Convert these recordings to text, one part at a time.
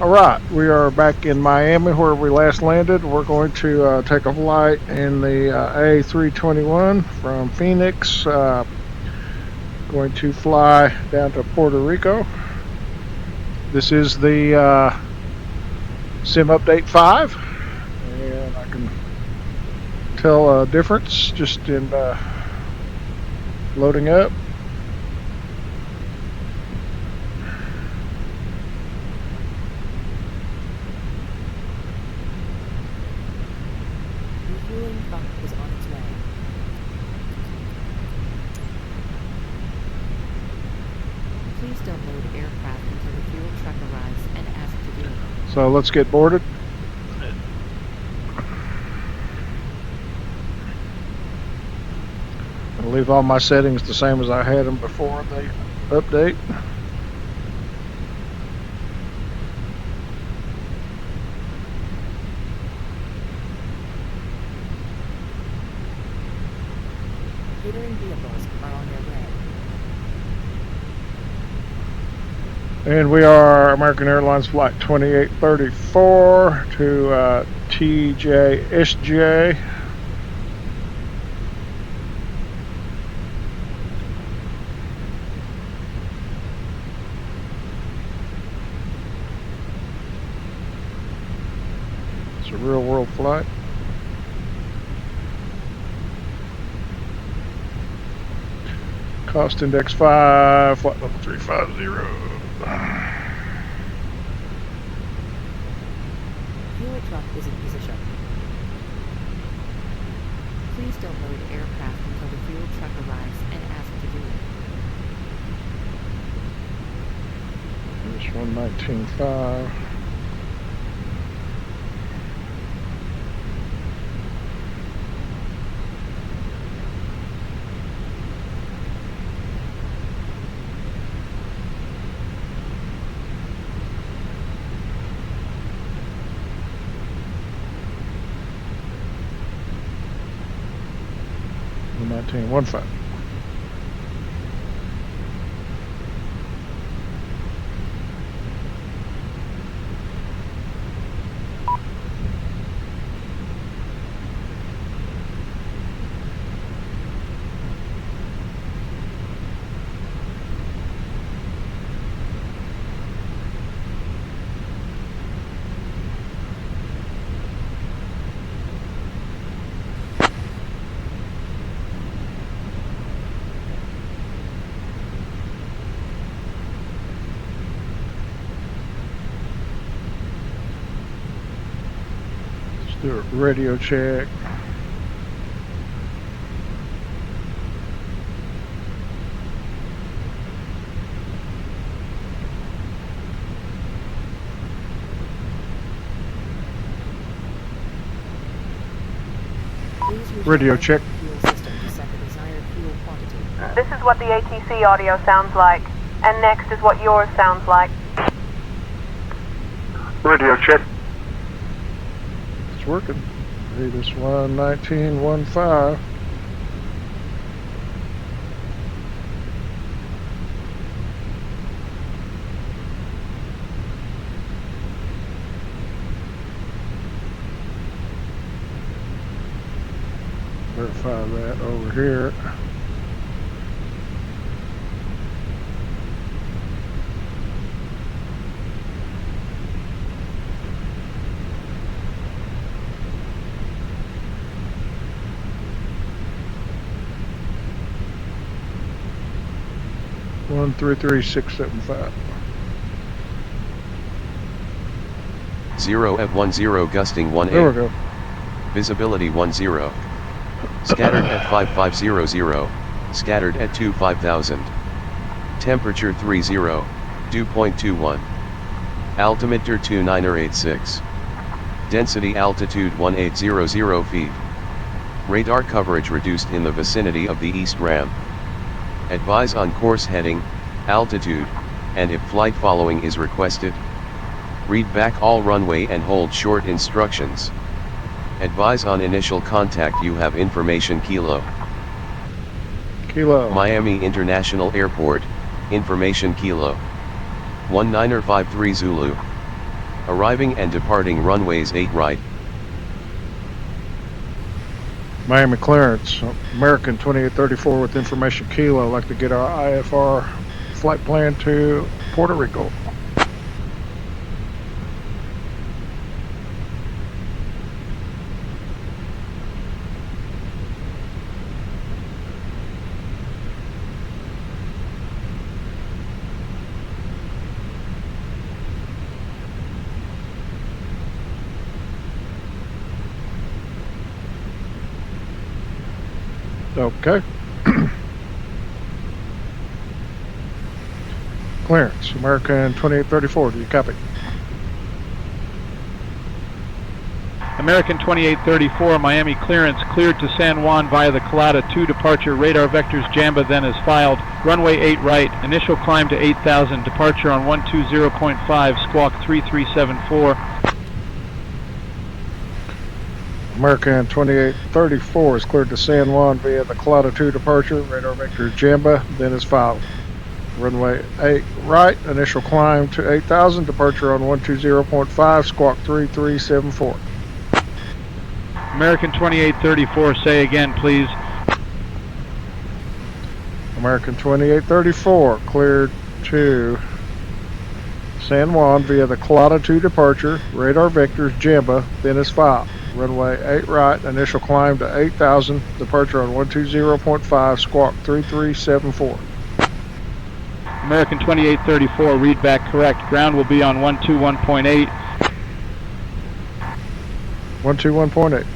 All right, we are back in Miami where we last landed. We're going to take a flight in the A321 from Phoenix. Going to fly down to Puerto Rico. This is the Sim Update 5, and I can tell a difference just in loading up. Refueling truck is on its way. Please don't load aircraft until the fuel truck arrives and ask to do it. So let's get boarded. I'll leave all my settings the same as I had them before the update. Catering vehicles are on their way. And we are American Airlines Flight 2834 to TJSJ. It's a real world flight. Cost index 5, flight level 350. Fuel truck is in position. Please don't load aircraft until the fuel truck arrives and ask to do it. There's 119.5. Nineteen 1.5. Do a radio check. Radio check. Fuel system to set the desired fuel quantity. This is what the ATC audio sounds like, and next is what yours sounds like. Radio check. It's working. This 119.15. Verify that over here. One 33675. 0 at 10 gusting 1 There we 8. go. Visibility 10. Scattered at 5500. Scattered at 25,000. Temperature 30. Dew point 21. Altimeter 2986. Density altitude 1800 feet. Radar coverage reduced in the vicinity of the east ram. Advise on course heading, altitude, and if flight following is requested. Read back all runway and hold short instructions. Advise on initial contact. You have information. Kilo Miami International Airport, information Kilo 1953 Zulu. Arriving and departing runways 8 right. Miami clearance, American 2834 with information Kilo. Like to get our IFR flight plan to Puerto Rico. Okay. Clearance, American 2834, do you copy? American 2834, Miami clearance, cleared to San Juan via the Colada 2 departure, radar vectors Jamba then is filed, runway 8 right, initial climb to 8,000, departure on 120.5, squawk 3374. American 2834 is cleared to San Juan via the Colada 2 departure, radar vector Jamba, then is filed. Runway 8 right, initial climb to 8,000, departure on 120.5, squawk 3374. American 2834, say again please. American 2834 cleared to San Juan via the Colada 2 departure, radar vectors Jamba, then is filed. Runway 8 right, initial climb to 8,000, departure on 120.5, squawk 3374. American 2834, read back correct. Ground will be on 121.8. 121.8.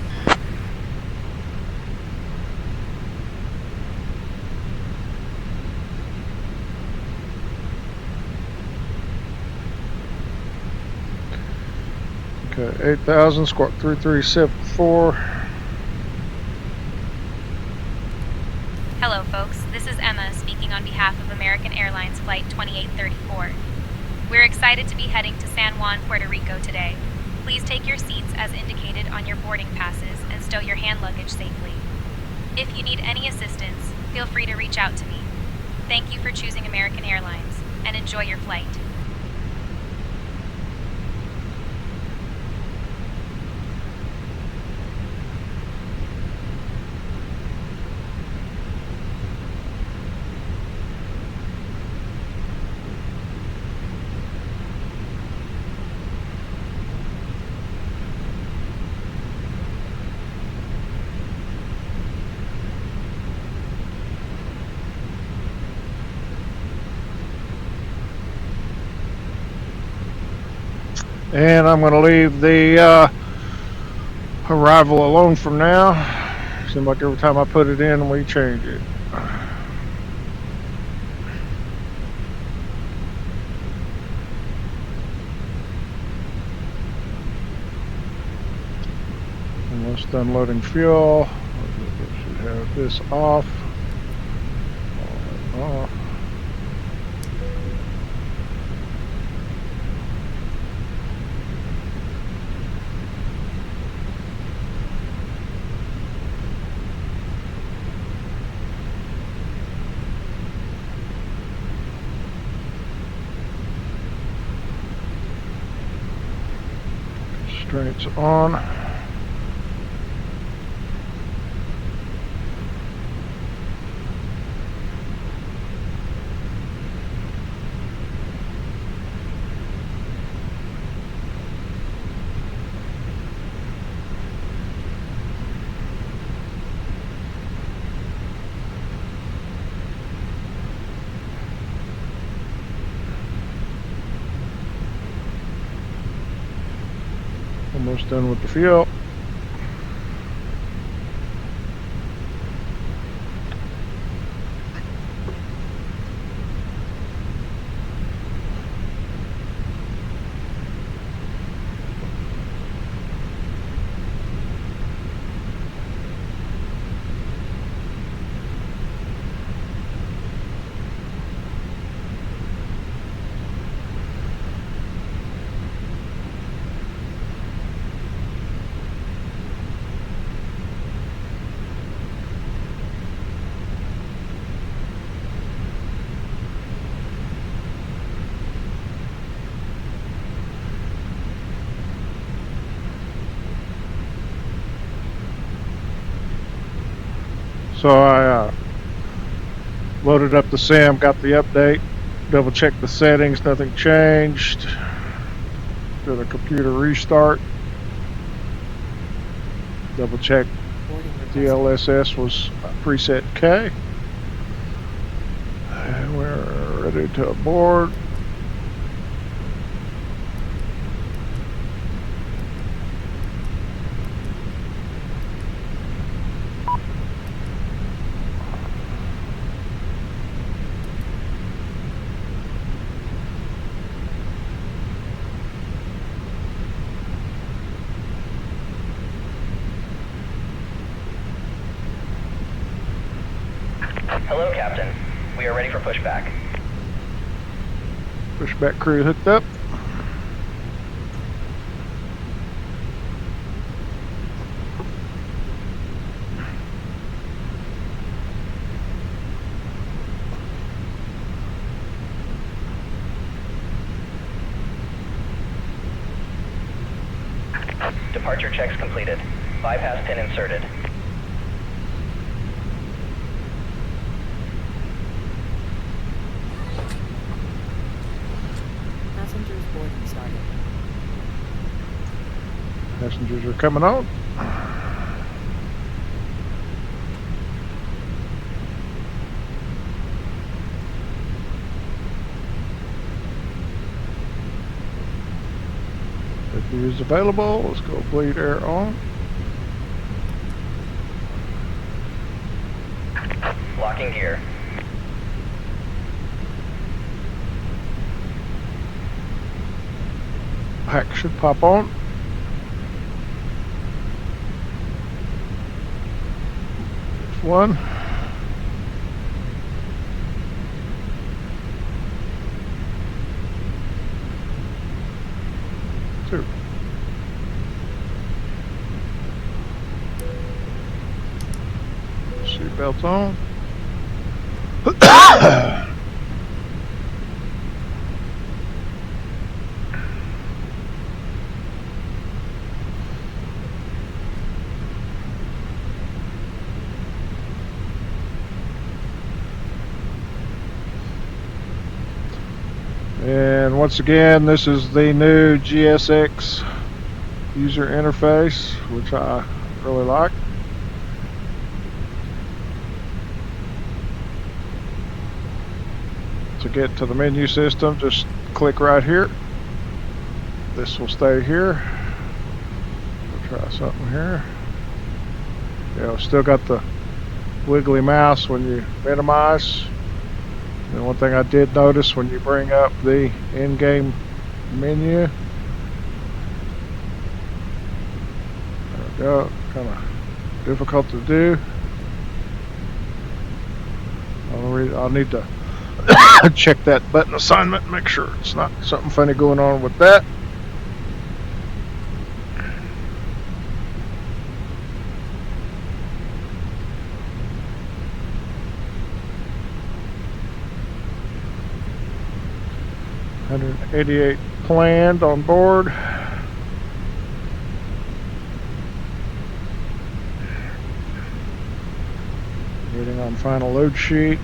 Okay, 8,000, squawk 3374. Hello folks, this is Emma speaking on behalf of American Airlines Flight 2834. We're excited to be heading to San Juan, Puerto Rico today. Please take your seats as indicated on your boarding passes and stow your hand luggage safely. If you need any assistance, feel free to reach out to me. Thank you for choosing American Airlines, and enjoy your flight. And I'm going to leave the arrival alone from now. Seems like every time I put it in, we change it. Almost done loading fuel. Should have this off. Off. Constraints on. Almost done with the fuel. So I loaded up the sim, got the update, double checked the settings, nothing changed. Did a computer restart. Double check Boarding requested. DLSS was preset K. And we're ready to board. Hello, Captain. We are ready for pushback. Pushback crew hooked up. Departure checks completed. Bypass pin inserted. Passengers boarding started. Passengers are coming on. If he is available, let's go bleed air on. Locking gear. Pack should pop on. There's one. Two. Seatbelts on. And once again, this is the new GSX user interface, which I really like. To get to the menu system, just click right here. This will stay here. We'll try something here. Yeah, still got the wiggly mouse when you minimize. And one thing I did notice when you bring up the in-game menu, there we go, kind of difficult to do. I'll need to check that button assignment, make sure it's not something funny going on with that. $188 planned on board. Waiting on final load sheet.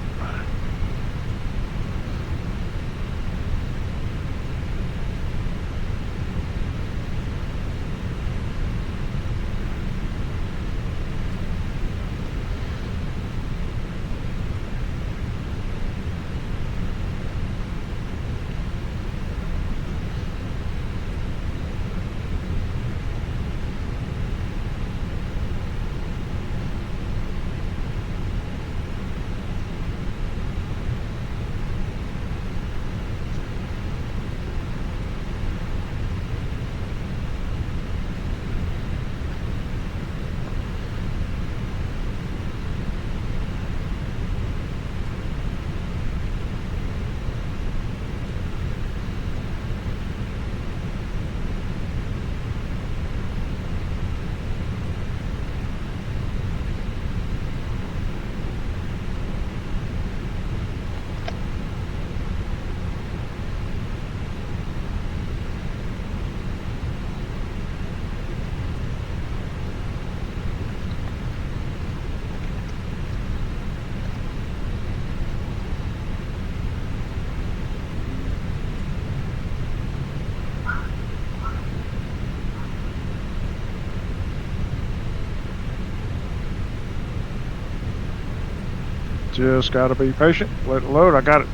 Just gotta be patient. Let it load. I got it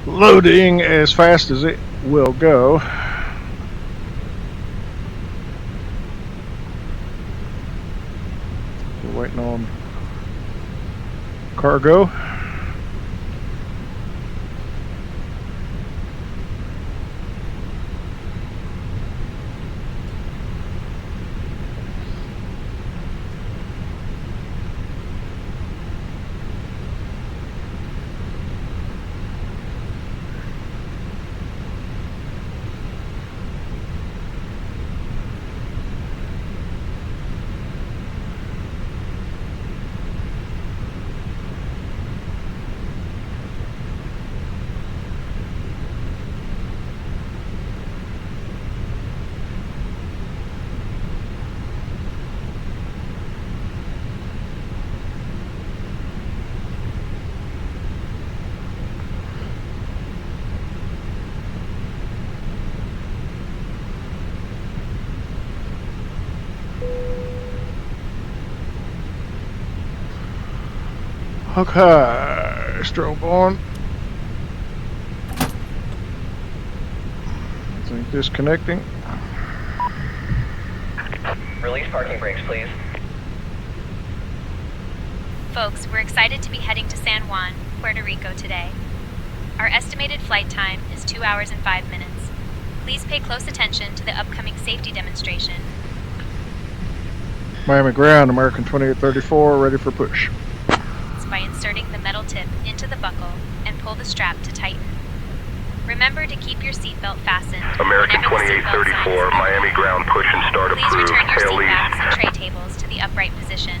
loading as fast as it will go. We're waiting on cargo. Okay, strobe on. I think disconnecting. Release parking brakes, please. Folks, we're excited to be heading to San Juan, Puerto Rico today. Our estimated flight time is 2 hours and 5 minutes. Please pay close attention to the upcoming safety demonstration. Miami ground, American 2834, ready for push. By inserting the metal tip into the buckle and pull the strap to tighten. Remember to keep your seatbelt fastened. American 2834, Miami ground, push and start Please approved, return your tail seat backs and east. tray tables to the upright position.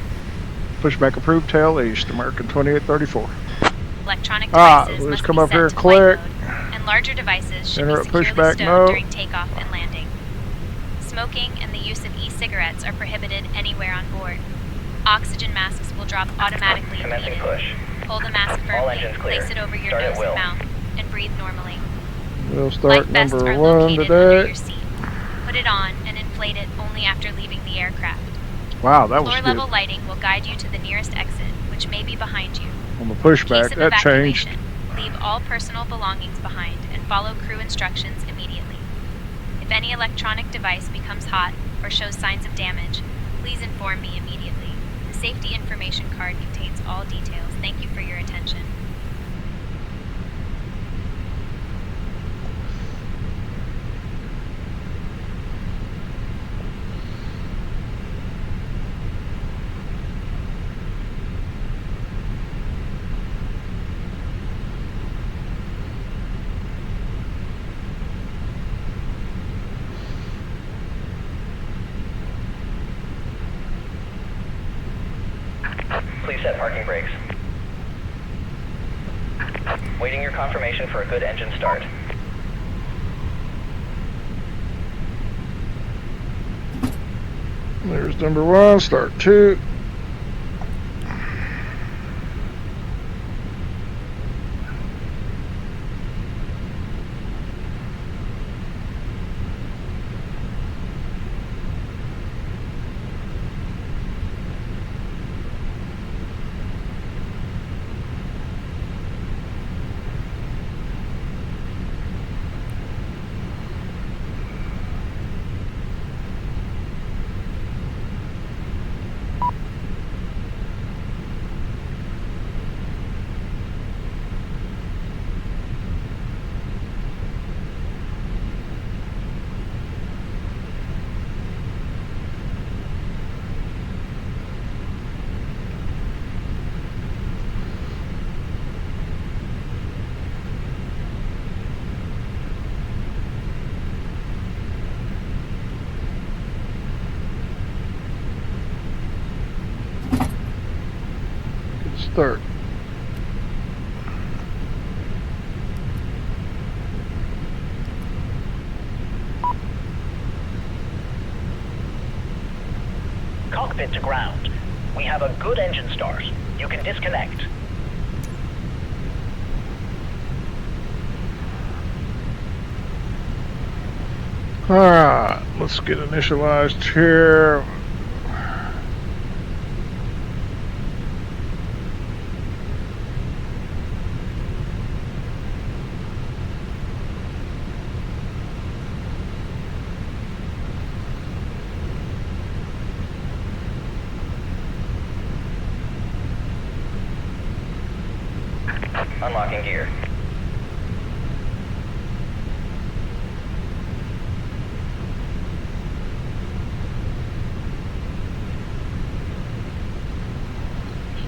Pushback approved, tail east, American 2834. Electronic devices let's must come be up set here, to flight click. mode, and larger devices should Interrupt be securely pushback, stowed no. during takeoff and landing. Smoking and the use of e-cigarettes are prohibited anywhere on board. Oxygen masks will drop automatically if Commencing needed. push. Pull the mask All firmly, engines clear. place it over your Start at nose will. and mouth, and breathe normally. We'll start Life vests number are 1 located under today. your seat. Put it on and inflate it only after leaving the aircraft. Wow, that was Floor good. level lighting will guide you to the nearest exit, which may be behind you. On the In pushback, case of that changed. evacuation, leave all personal belongings behind and follow crew instructions immediately. If any electronic device becomes hot or shows signs of damage, please inform me immediately. The safety information card contains all details. Thank you for your attention. Please set parking brakes. Waiting your confirmation for a good engine start. There's number 1, start 2. Good start. Cockpit to ground. We have a good engine start. You can disconnect. Alright, let's get initialized here.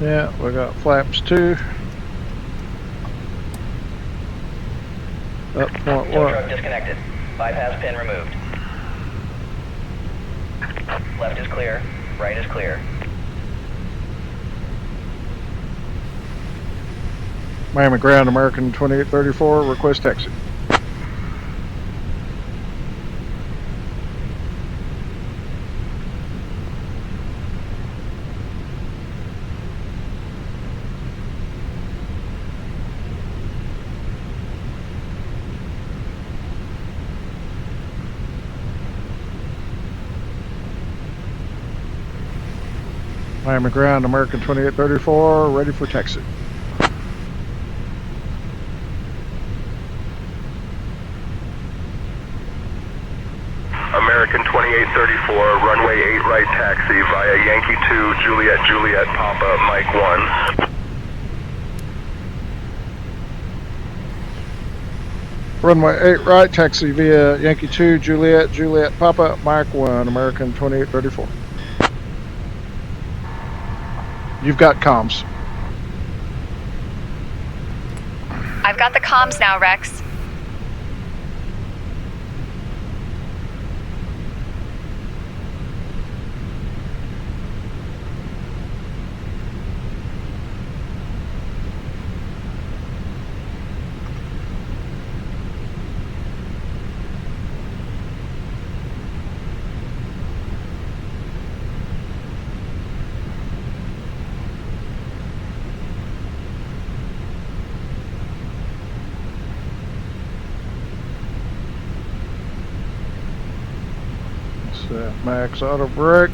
Yeah, we got flaps 2. Up point Tow 1. truck disconnected. Bypass pin removed. Left is clear. Right is clear. Miami ground, American 2834, request taxi. Miami ground, American 2834, ready for taxi. American 2834, runway 8 right taxi via Yankee 2, Juliet, Juliet, Papa, Mike 1. Runway 8 right, taxi via Yankee 2, Juliet, Juliet, Papa, Mike 1, American 2834. You've got comms. I've got the comms now, Rex. Set max auto brake.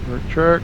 Brake check.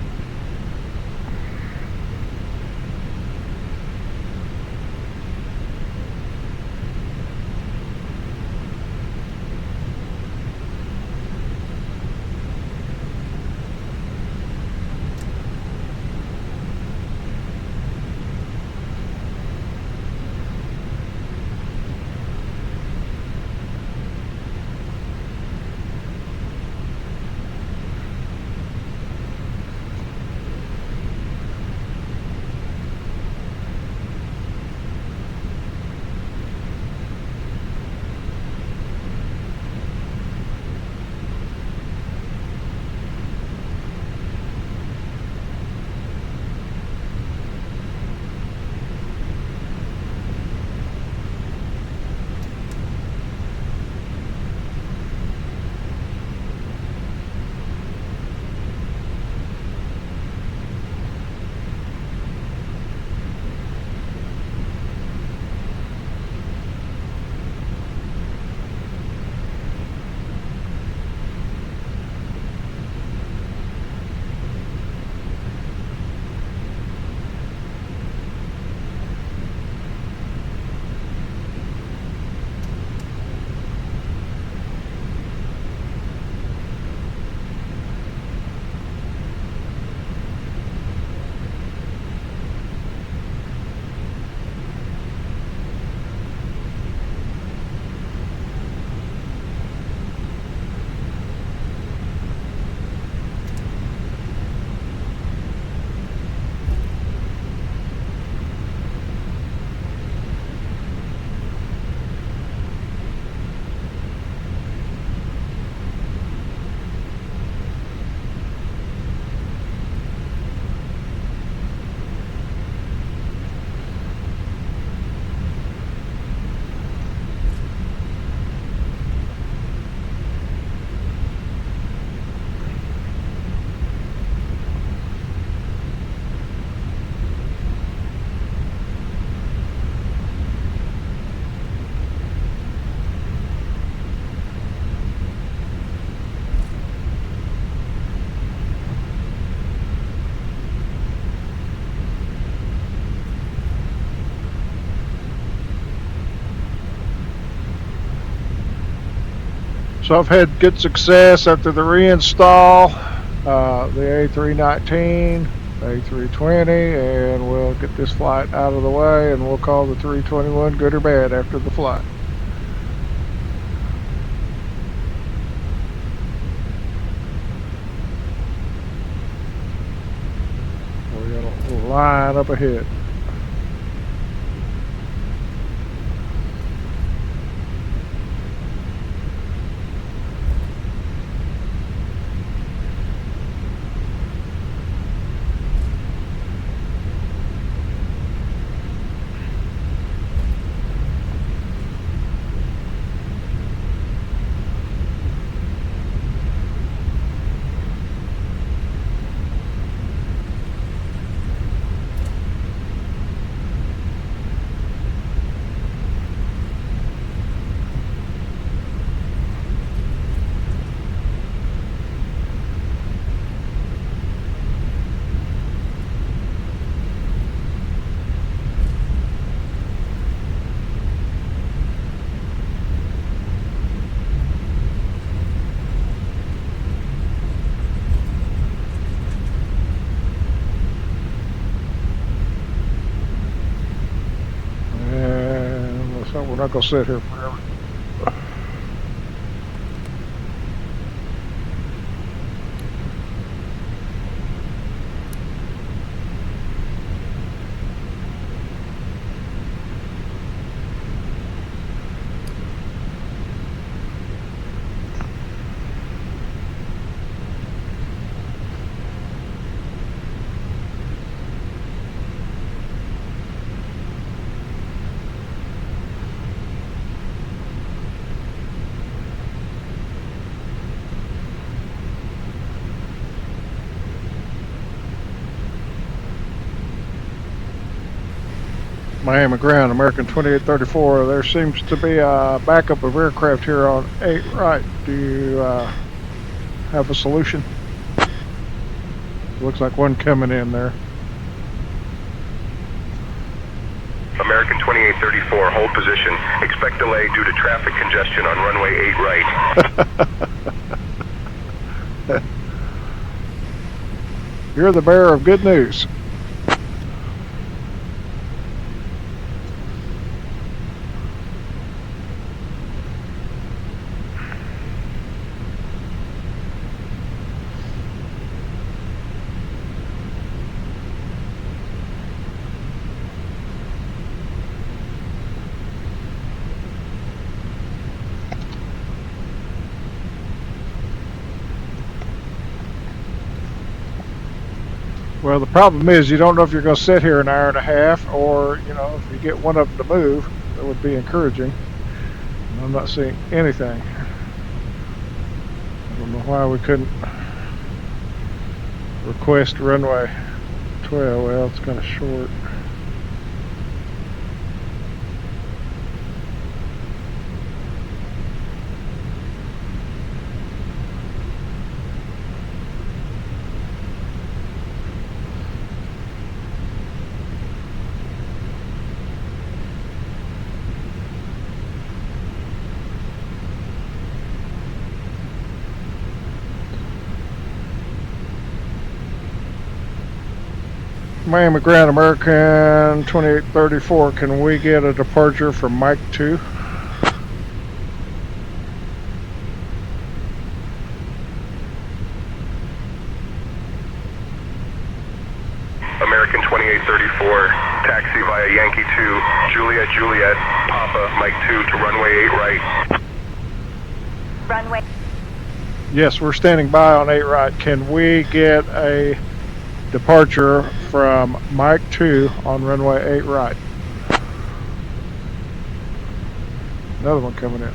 So I've had good success after the reinstall. The A319 A320, and we'll get this flight out of the way, and we'll call the 321 good or bad after the flight. We got a line up ahead. We're not going to sit here forever. Miami ground, American 2834. There seems to be a backup of aircraft here on 8 right. Do you have a solution? Looks like one coming in there. American 2834, hold position. Expect delay due to traffic congestion on runway 8 right. You're the bearer of good news. Well, the problem is you don't know if you're going to sit here an hour and a half, or, you know, if you get one of them to move, that would be encouraging. And I'm not seeing anything. I don't know why we couldn't request runway 12. Well, it's kind of short. Miami ground, American 2834. Can we get a departure from Mike 2? American 2834, taxi via Yankee 2, Juliet, Juliet, Papa, Mike 2 to runway 8 right. Runway. Yes, we're standing by on 8 right. Can we get a departure from Mike 2 on runway 8 right? Another one coming in.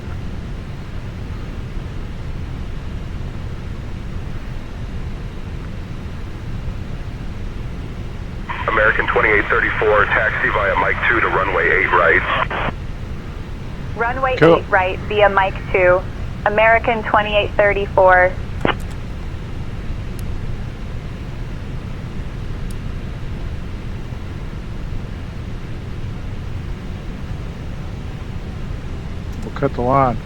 American 2834, taxi via Mike 2 to runway 8 right. Runway Cool. 8 right via Mike 2. American 2834. We'll cut the line.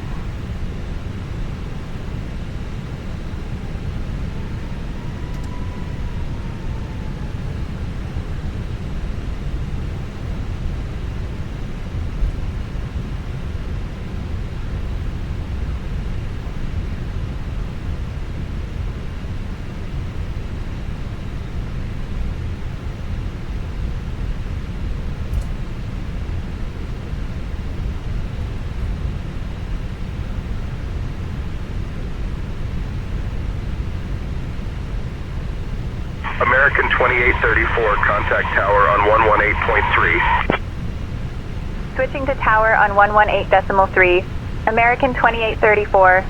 American 2834, contact tower on 118.3. Switching to tower on 118.3. American 2834.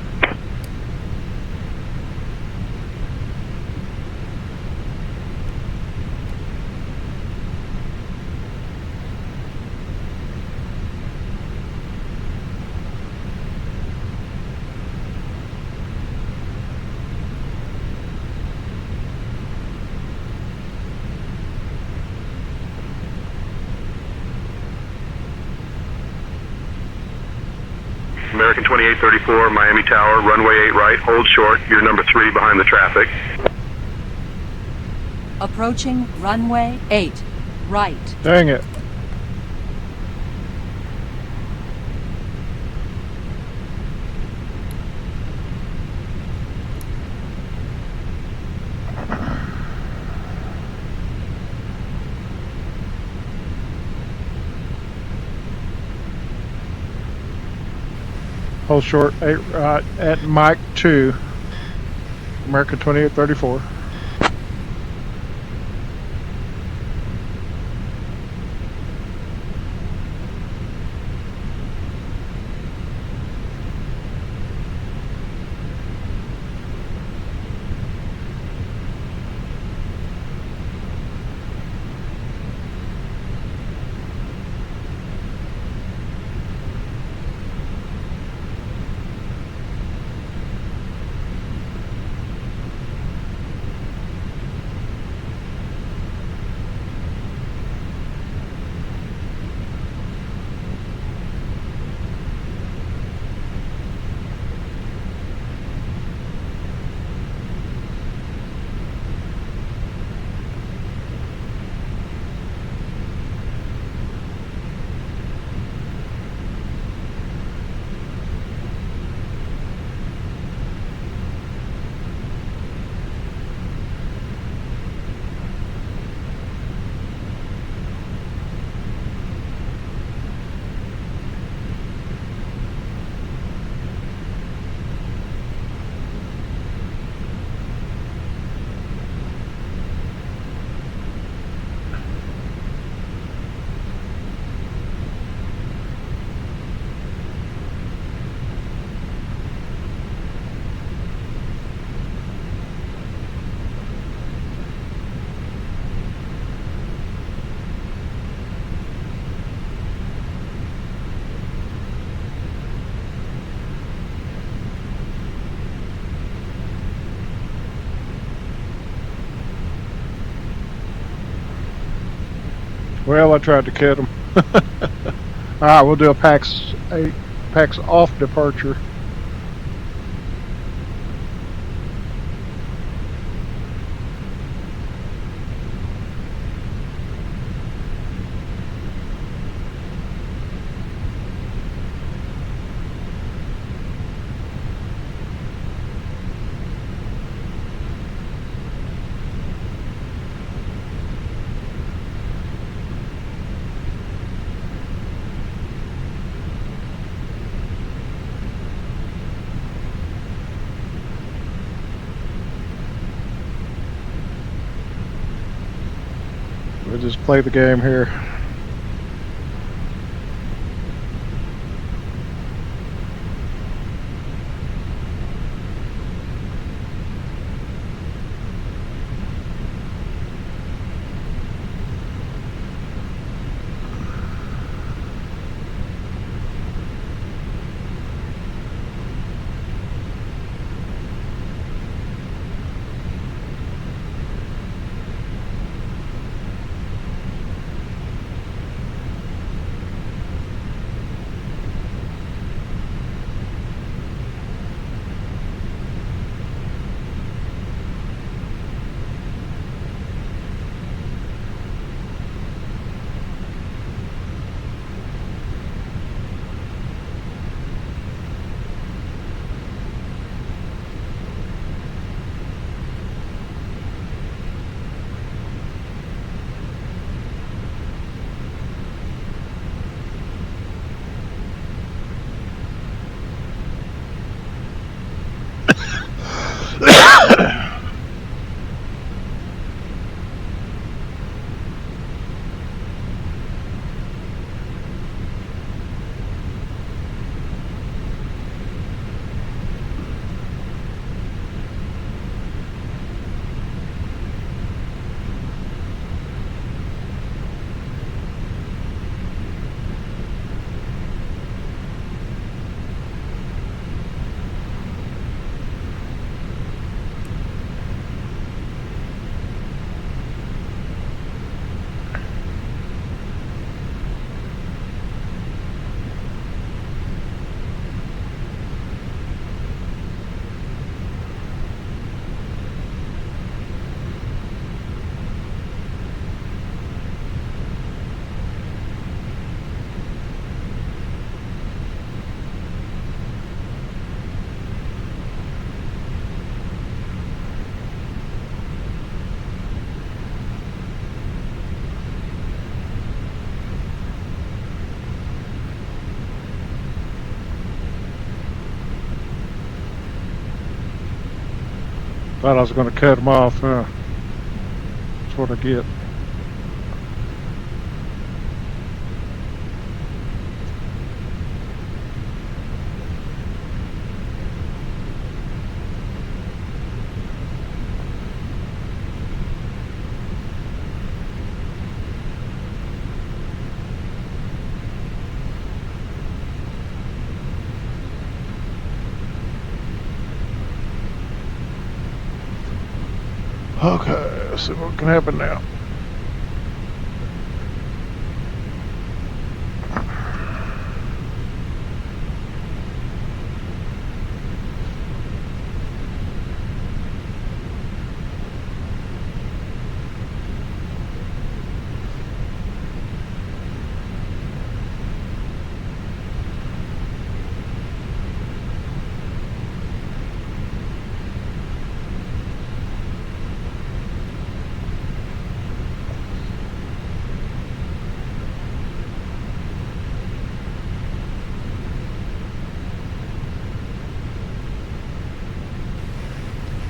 American 2834, Miami Tower, runway 8 right, hold short, you're number 3 behind the traffic. Approaching runway 8 right. Dang it. Hold short, 8 right at Mike 2, American 2834. Well, I tried to kid him. Alright, we'll do a PAX off departure. We'll just play the game here. Thought I was going to cut him off, huh? That's what I get. Okay, let's see what can happen now.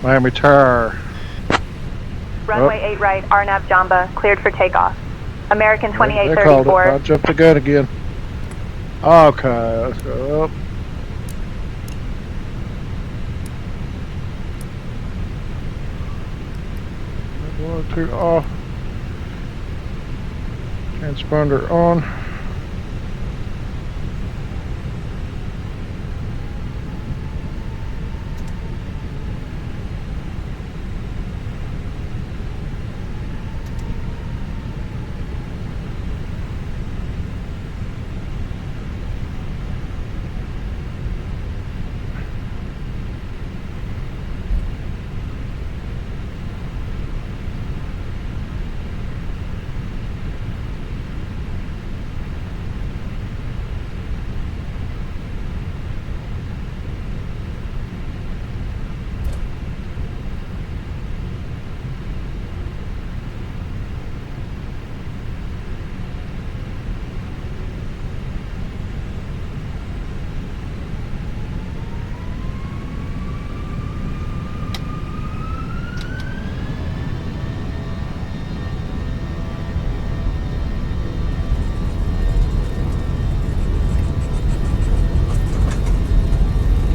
Miami Tower. Runway 8 right, RNAV Jamba, cleared for takeoff. American They called it. 2834. I jumped the gun again. Okay, let's go up. One, two, off. Transponder on.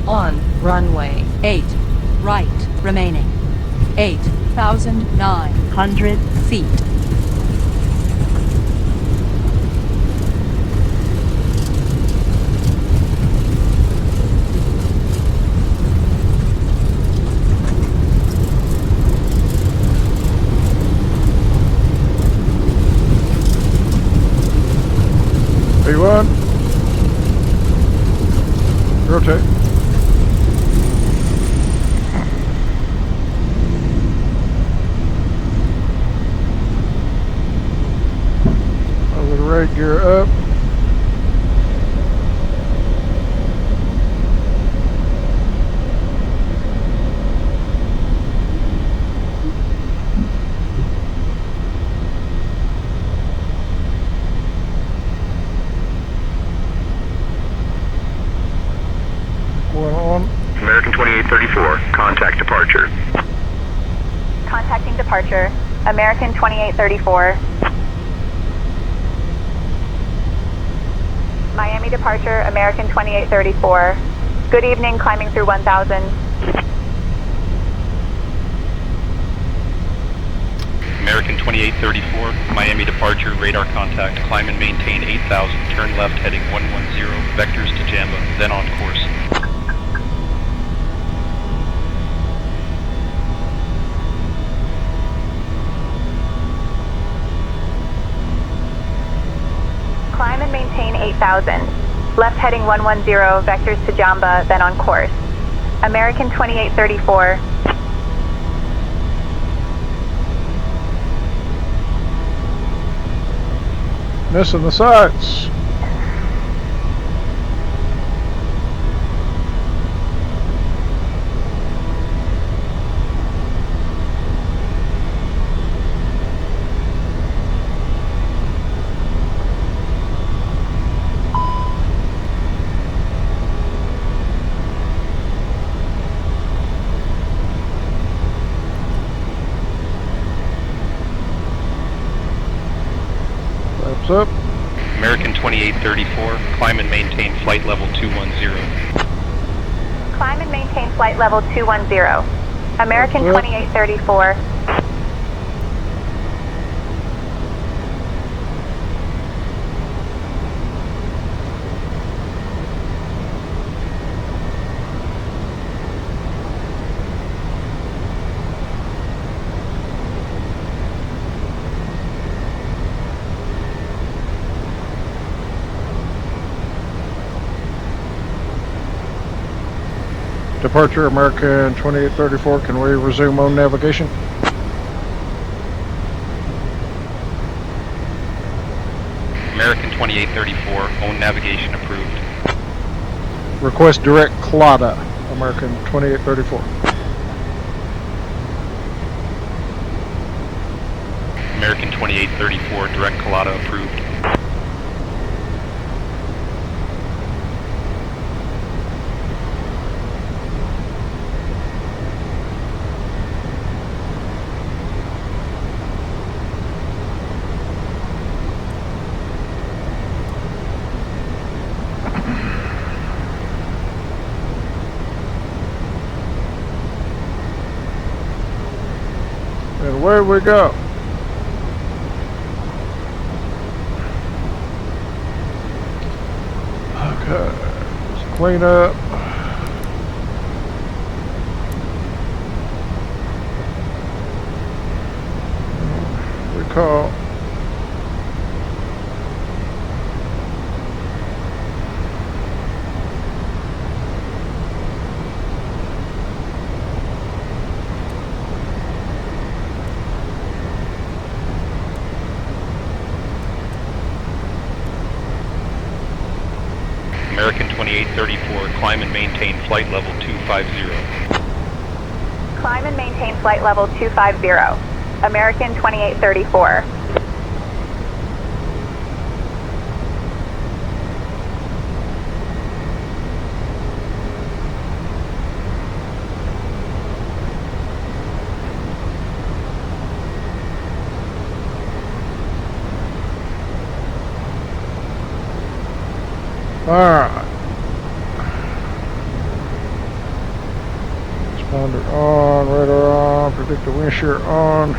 On runway 8 right remaining. 8,900 feet. B1. Rotate. Over the right gear up. One on. American 2834, contact departure. Contacting departure. American 2834. Miami departure, American 2834. Good evening, climbing through 1000. American 2834, Miami departure, radar contact, climb and maintain 8,000, turn left heading 110, vectors to Jamba, then on course. Climb and maintain 8,000. Left heading 110, vectors to Jamba, then on course. American 2834. Missing the sights. What's up? American 2834, climb and maintain flight level 210. Climb and maintain flight level 210. American What's up? 2834. Departure American 2834. Can we resume on navigation? American 2834, own navigation approved. Request direct Clada. American 2834. American 2834, direct Colada approved. And away we go. Okay, let's clean up. Recall. American 2834, climb and maintain flight level 250. Climb and maintain flight level 250. American 2834. Alright. Responder on, radar on, predictor wind shear on.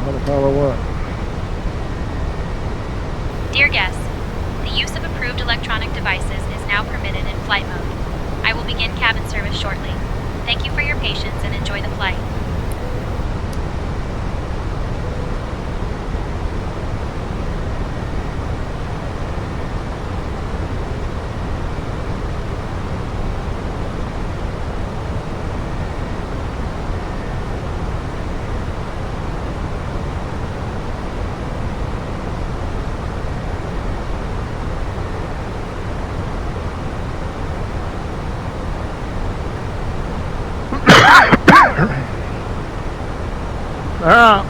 Autopilot what? Dear guests, the use of approved electronic devices is now permitted in flight mode. I will begin cabin service shortly. Thank you for your patience and enjoy the flight.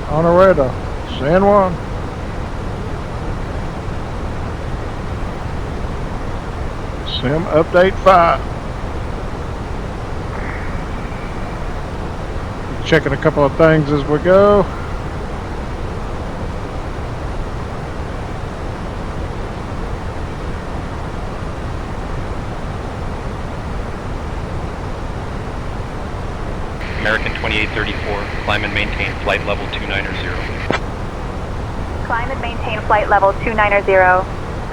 On our way to San Juan. Sim update 5. Checking a couple of things as we go. American 2834, climb and maintain flight level 290. Climb and maintain flight level 290.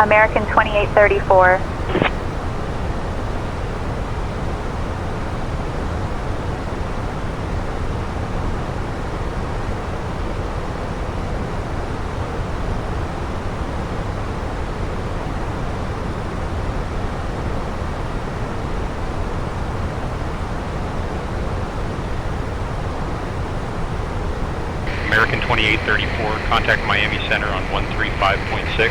American 2834. American 2834, contact Miami Center on 135.6.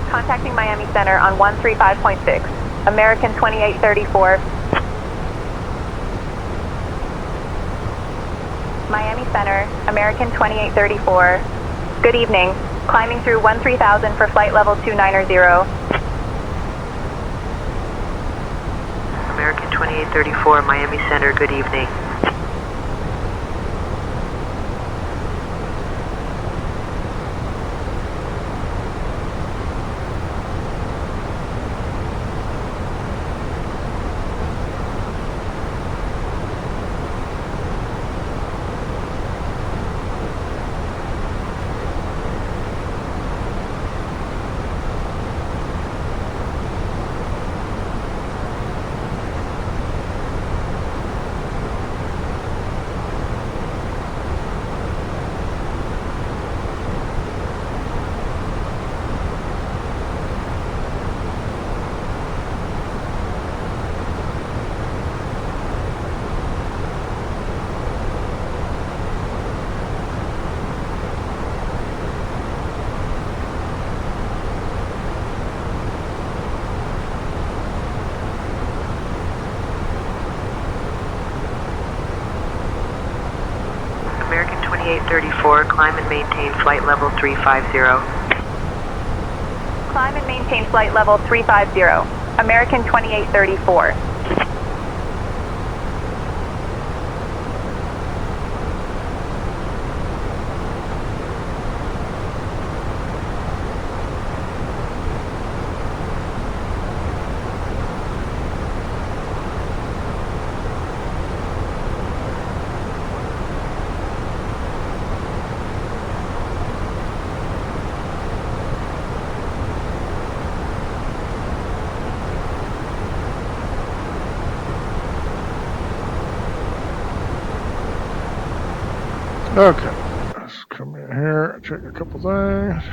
Contacting Miami Center on 135.6. American 2834. Miami Center, American 2834. Good evening. Climbing through 13,000 for flight level 290. American 2834, Miami Center, good evening. American 2834, climb and maintain flight level 350. Climb and maintain flight level 350. American 2834. Okay, let's come in here and check a couple things.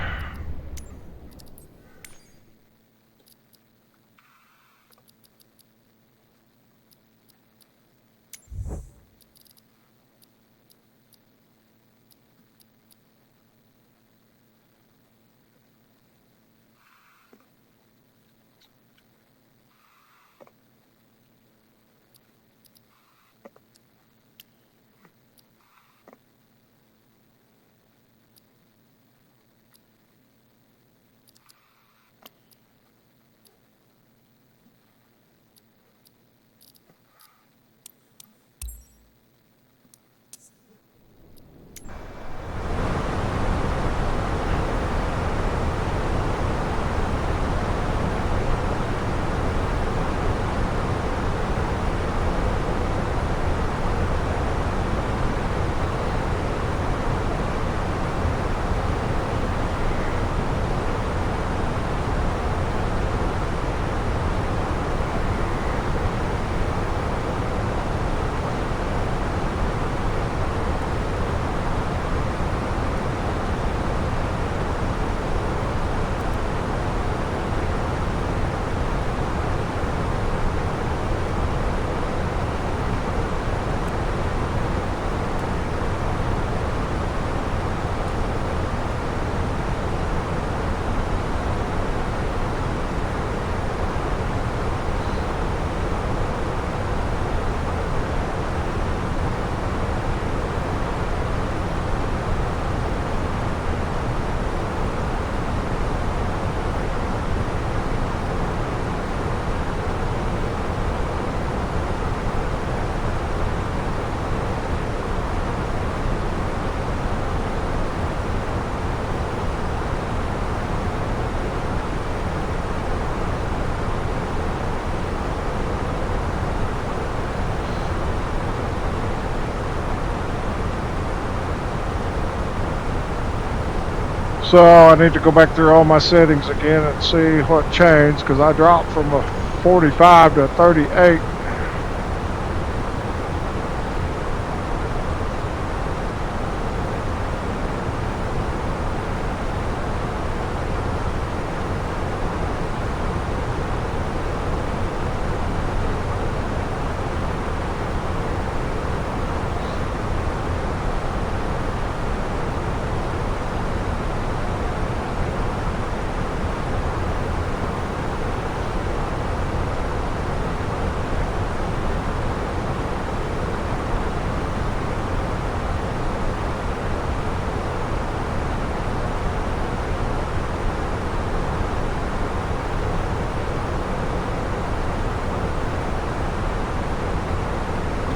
So I need to go back through all my settings again and see what changed, because I dropped from a 45 to a 38.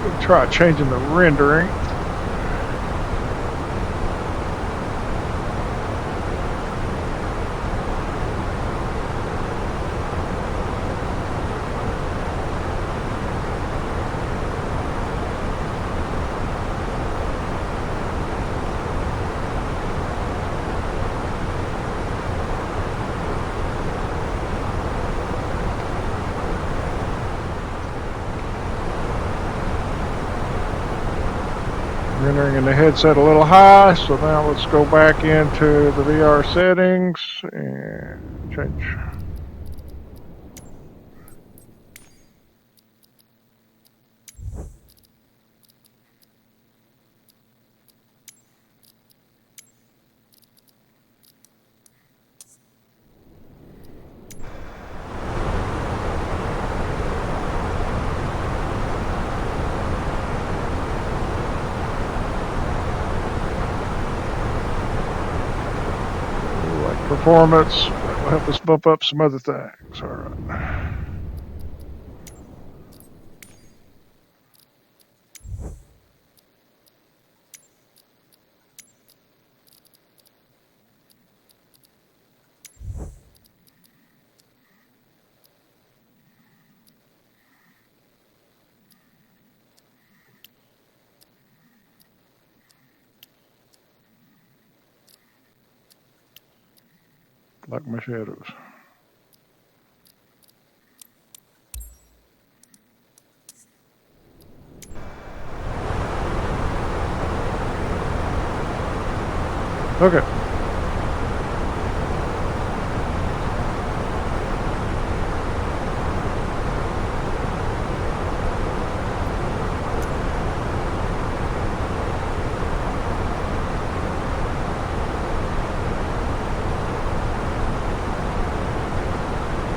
We'll try changing the rendering. Rendering in the headset a little high, so now let's go back into the VR settings and change. Performance, that will help us bump up some other things. All right. Like my shadows. Okay.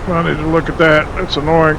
I need to look at that. That's annoying.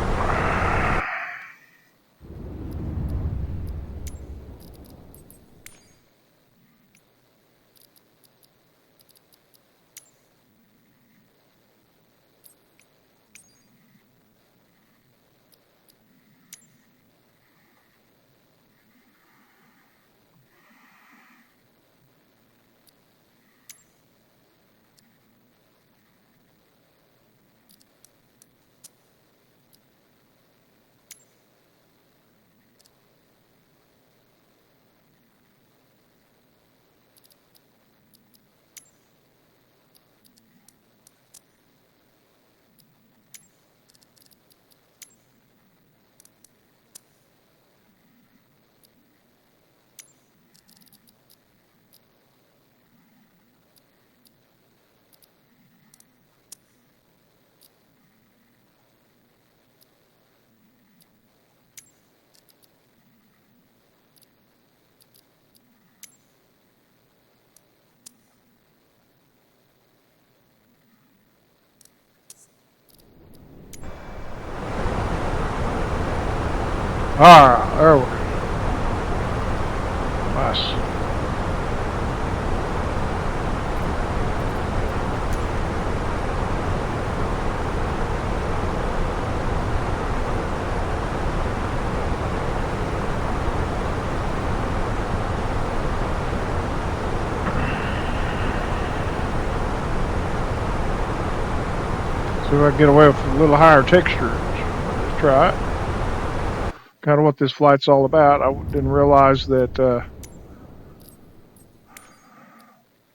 Alright, there we go. Nice. See if I can get away with a little higher textures. Let's try it. Kind of what this flight's all about. I didn't realize that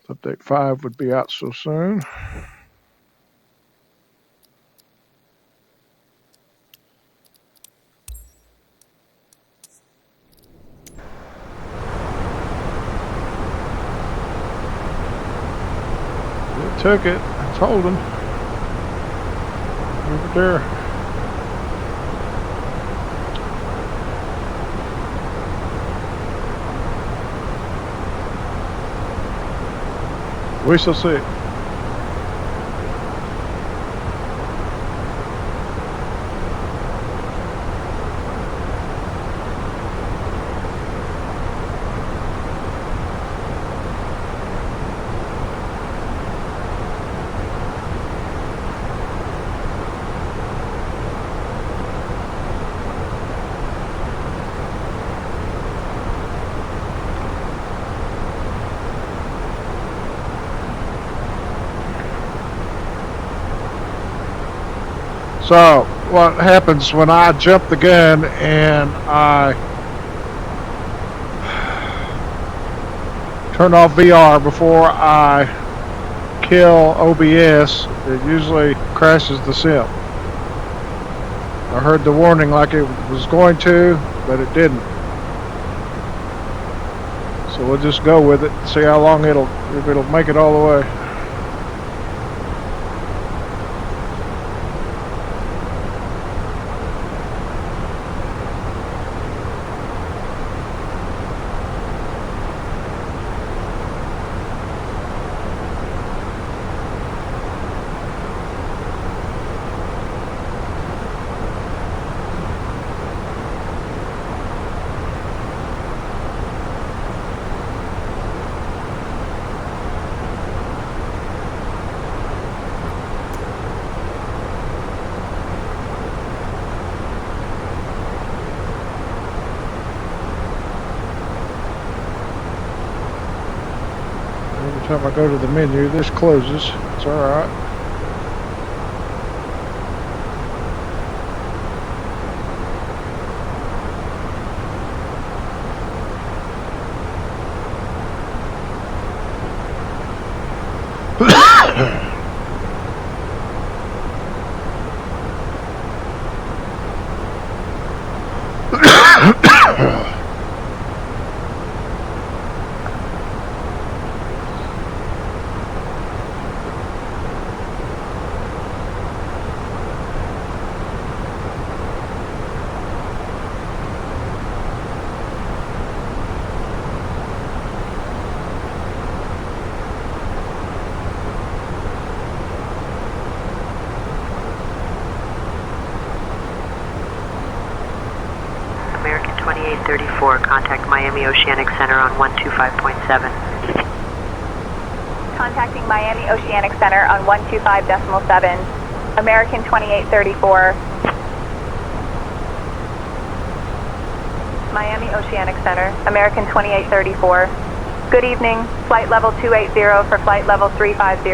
update 5 would be out so soon. It took it. It's holding. Over there. We shall see. So what happens when I jump the gun and I turn off VR before I kill OBS, it usually crashes the sim. I heard the warning like it was going to, but it didn't. So we'll just go with it, see how long if it'll make it all the way. Every time I go to the menu, this closes. It's alright. American 2834, contact Miami Oceanic Center on 125.7. Contacting Miami Oceanic Center on 125.7. American 2834. Miami Oceanic Center, American 2834. Good evening, flight level 280 for flight level 350.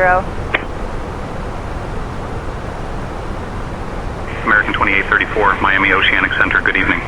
American 2834, Miami Oceanic Center, good evening.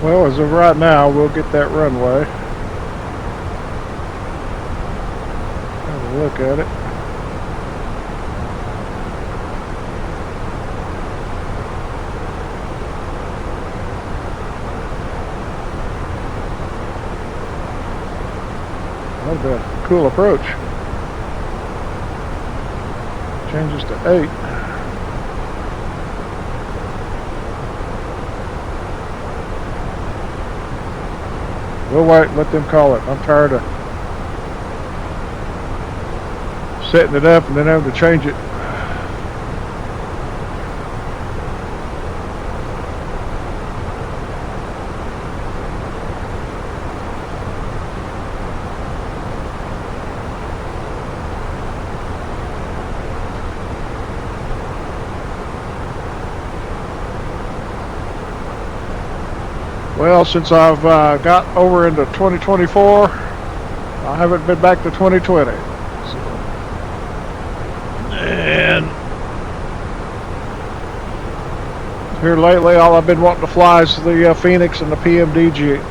Well, as of right now, we'll get that runway. Have a look at it. That'll be a cool approach. Changes to 8. We'll wait, let them call it. I'm tired of setting it up and then having to change it. Well, since I've got over into 2024, I haven't been back to 2020. So, and here lately, all I've been wanting to fly is the Fenix and the PMDG.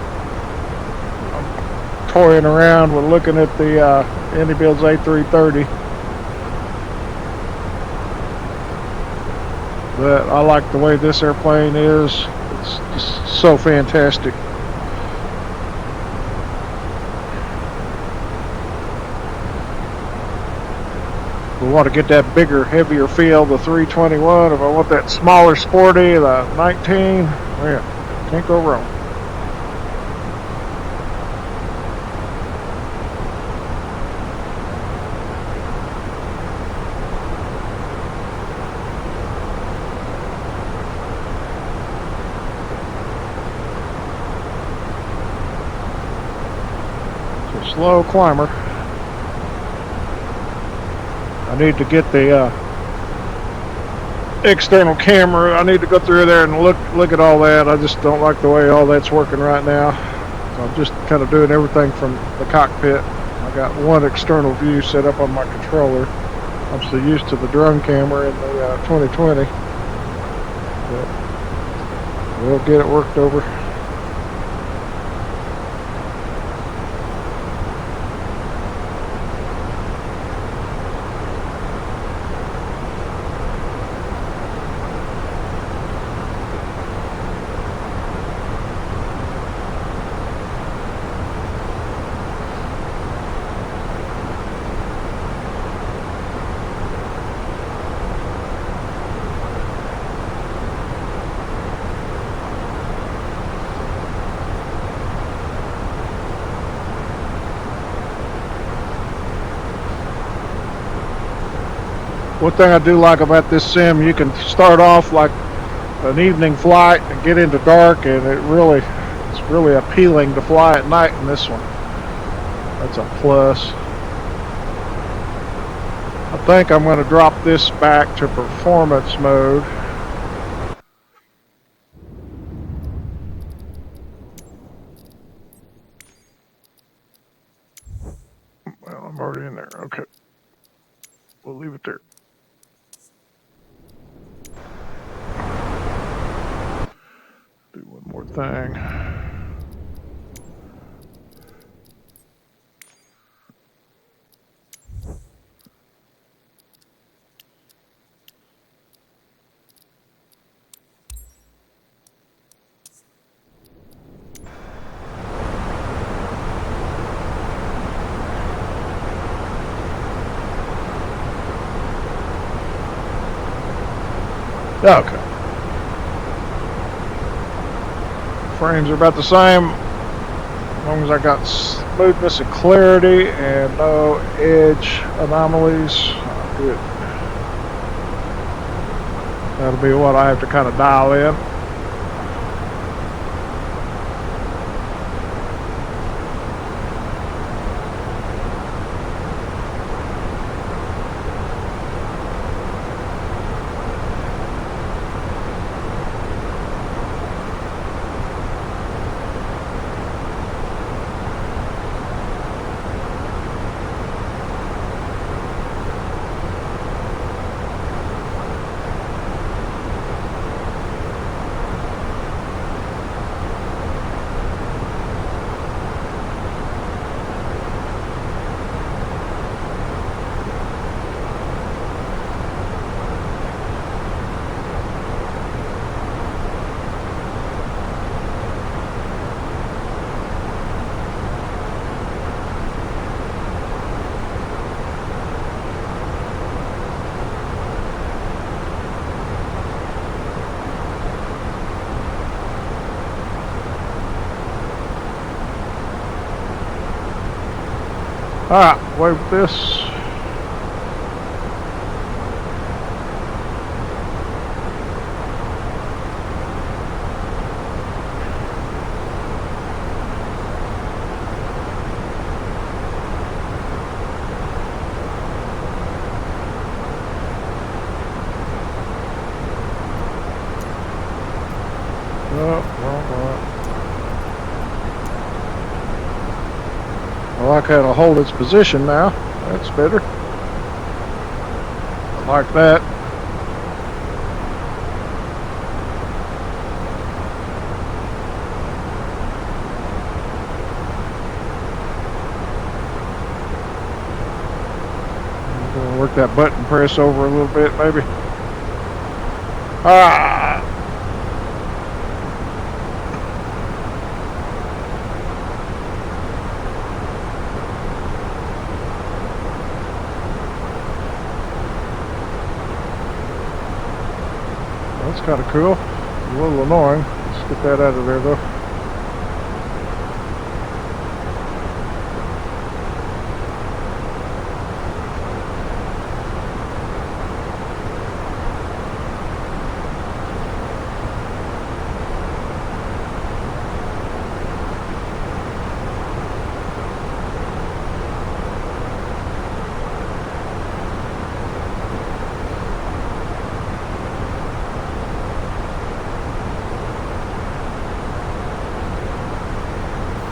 I'm toying around with looking at the IndyBuild's A330. But I like the way this airplane is. It's just so fantastic. We want to get that bigger, heavier feel, the 321. If I want that smaller, sporty, the 19, yeah, can't go wrong. It's a slow climber. I need to get the external camera. I need to go through there and look at all that. I just don't like the way all that's working right now. So I'm just kind of doing everything from the cockpit. I got one external view set up on my controller. I'm so used to the drone camera in the 2020. But we'll get it worked over. One thing I do like about this sim, you can start off like an evening flight and get into dark, and it's really appealing to fly at night in this one. That's a plus. I think I'm going to drop this back to performance mode. Well, I'm already in there. Okay. We'll leave it there. Do one more thing. Okay. Frames are about the same, as long as I got smoothness and clarity and no edge anomalies. Good. That'll be what I have to kind of dial in. Alright, wait with this. Oh, wrong one. I like how it'll hold its position now. That's better. I like that. We'll work that button press over a little bit, maybe. Ah! That's kind of cool. A little annoying. Let's get that out of there, though.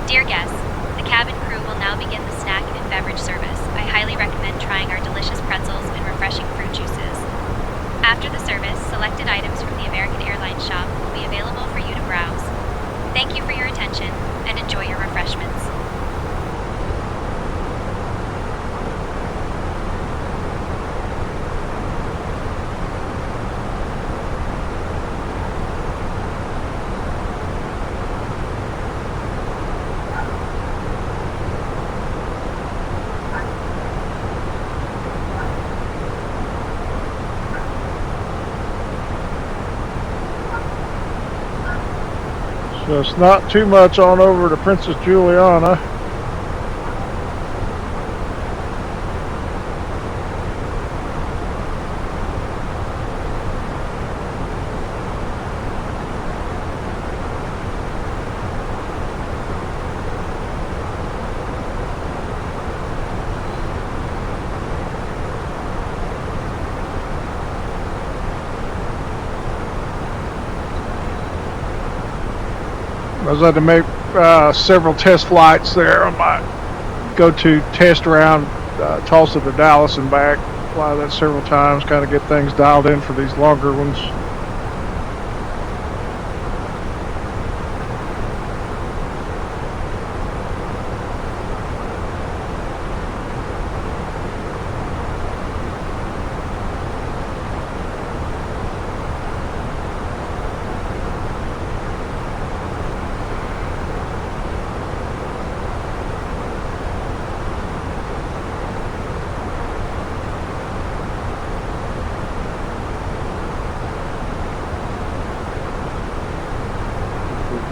Dear guests, the cabin crew will now begin the snack and beverage service. I highly recommend trying our delicious pretzels and refreshing fruit juices. After the service, selected items from the American Airlines shop will be available for you to browse. Thank you for your attention and enjoy your refreshments. So it's not too much on over to Princess Juliana. I was had to make several test flights there on my go-to test around Tulsa to Dallas and back. Fly that several times, kind of get things dialed in for these longer ones.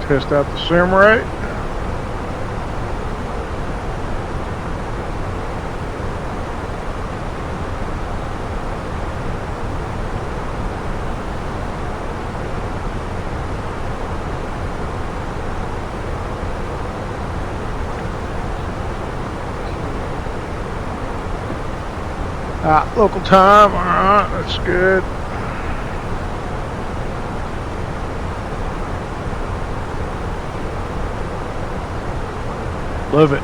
Test out the sim rate. Local time, alright, that's good. Love it.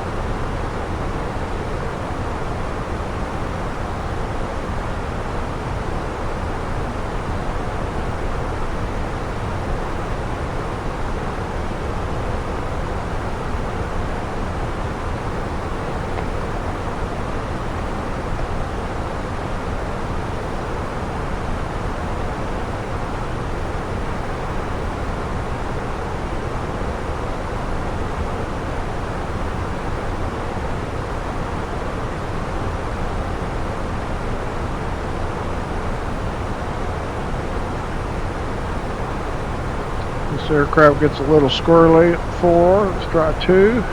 This aircraft gets a little squirrely at 4. Let's try 2.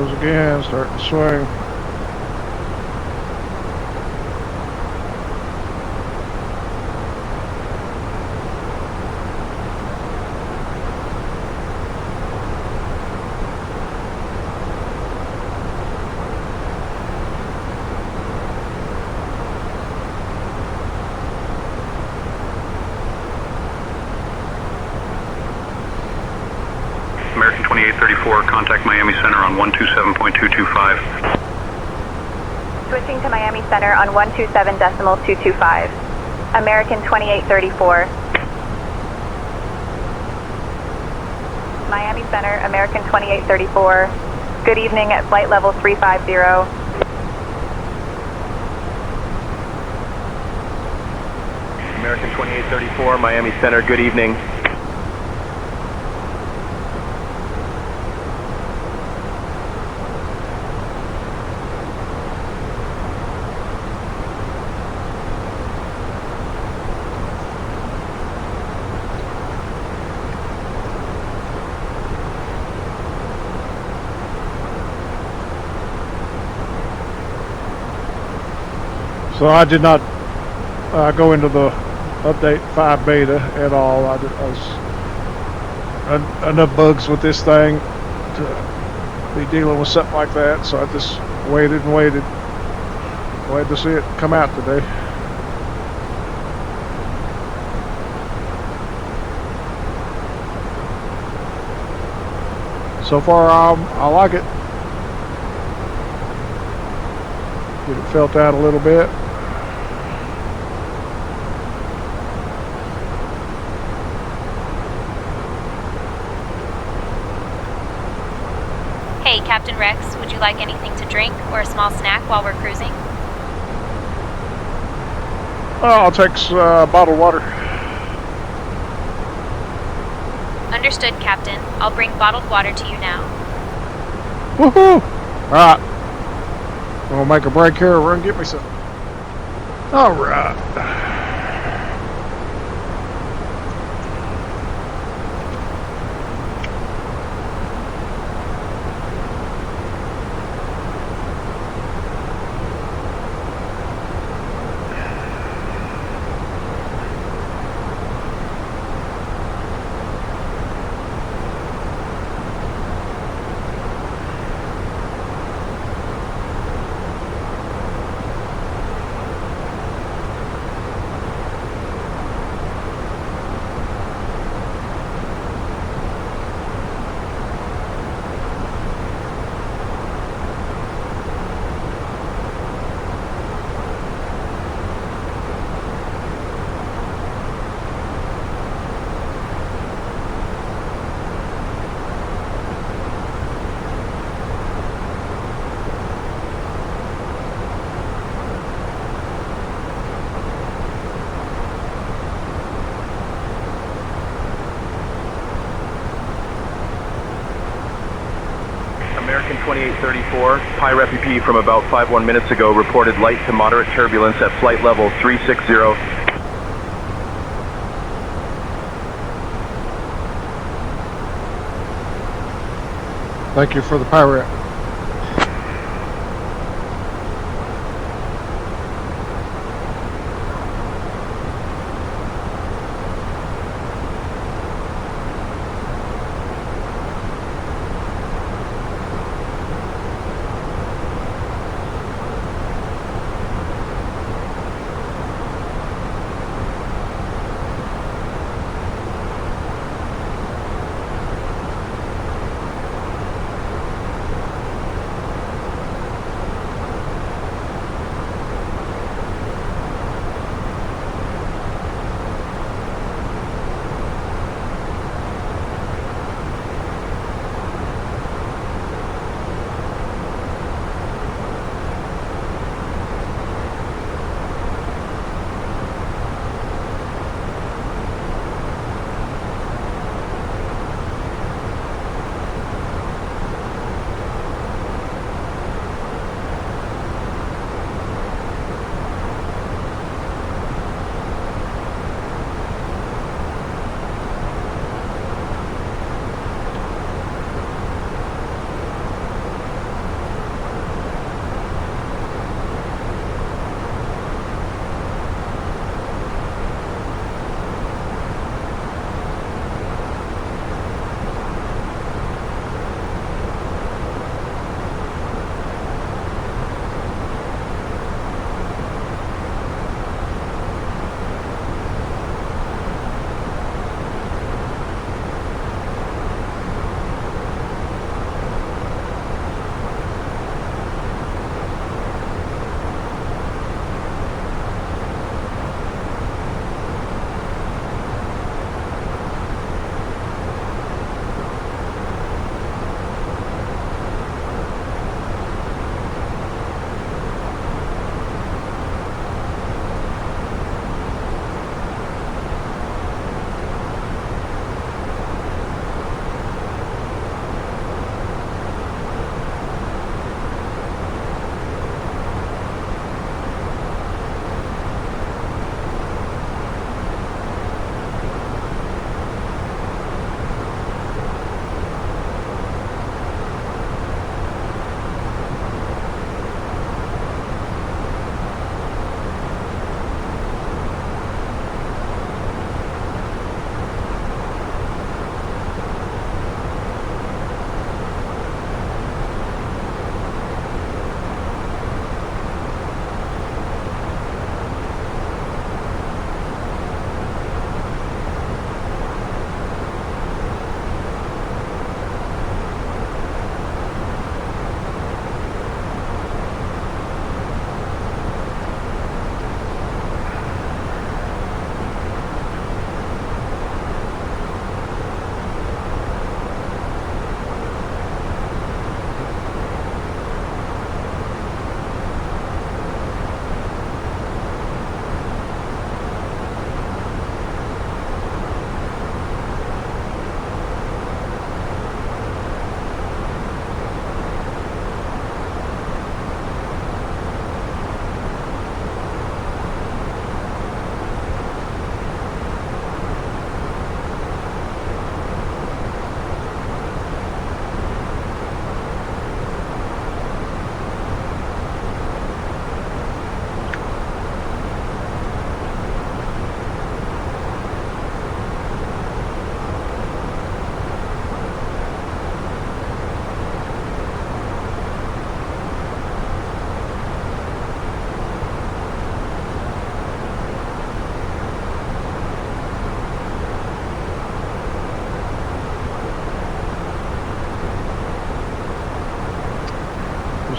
goes again, starting to swing. American 2834, contact Miami Center on 127.225. Switching to Miami Center on 127.225. American 2834. Miami Center, American 2834. Good evening at flight level 350. American 2834, Miami Center, good evening. So I did not go into the update 5 beta at all. I was enough bugs with this thing to be dealing with something like that, so I just waited and waited. Glad to see it come out today. So far, I like it. Get it felt out a little bit. Hey, Captain Rex, would you like anything to drink or a small snack while we're cruising? I'll take bottled water. Understood, Captain. I'll bring bottled water to you now. Woohoo! Alright. I'm gonna make a break here and run get me some. Alright. American 2834, Pirate PP from about 5-1 minutes ago reported light to moderate turbulence at flight level 360. Thank you for the pirate.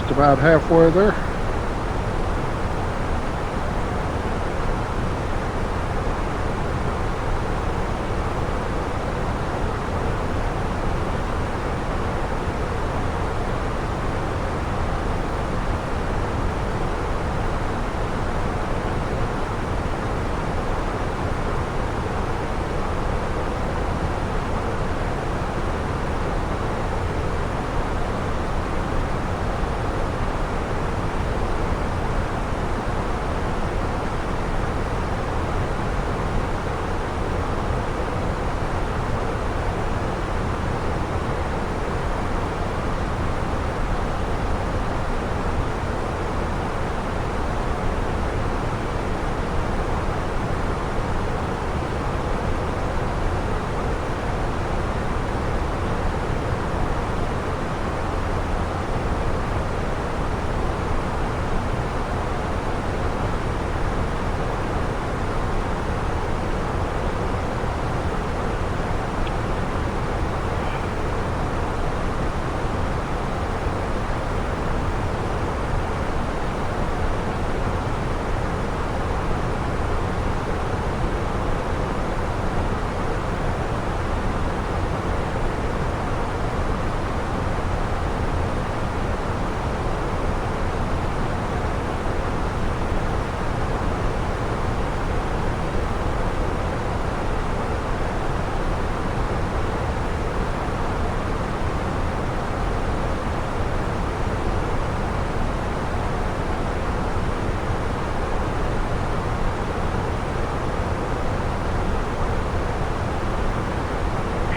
Just about halfway there.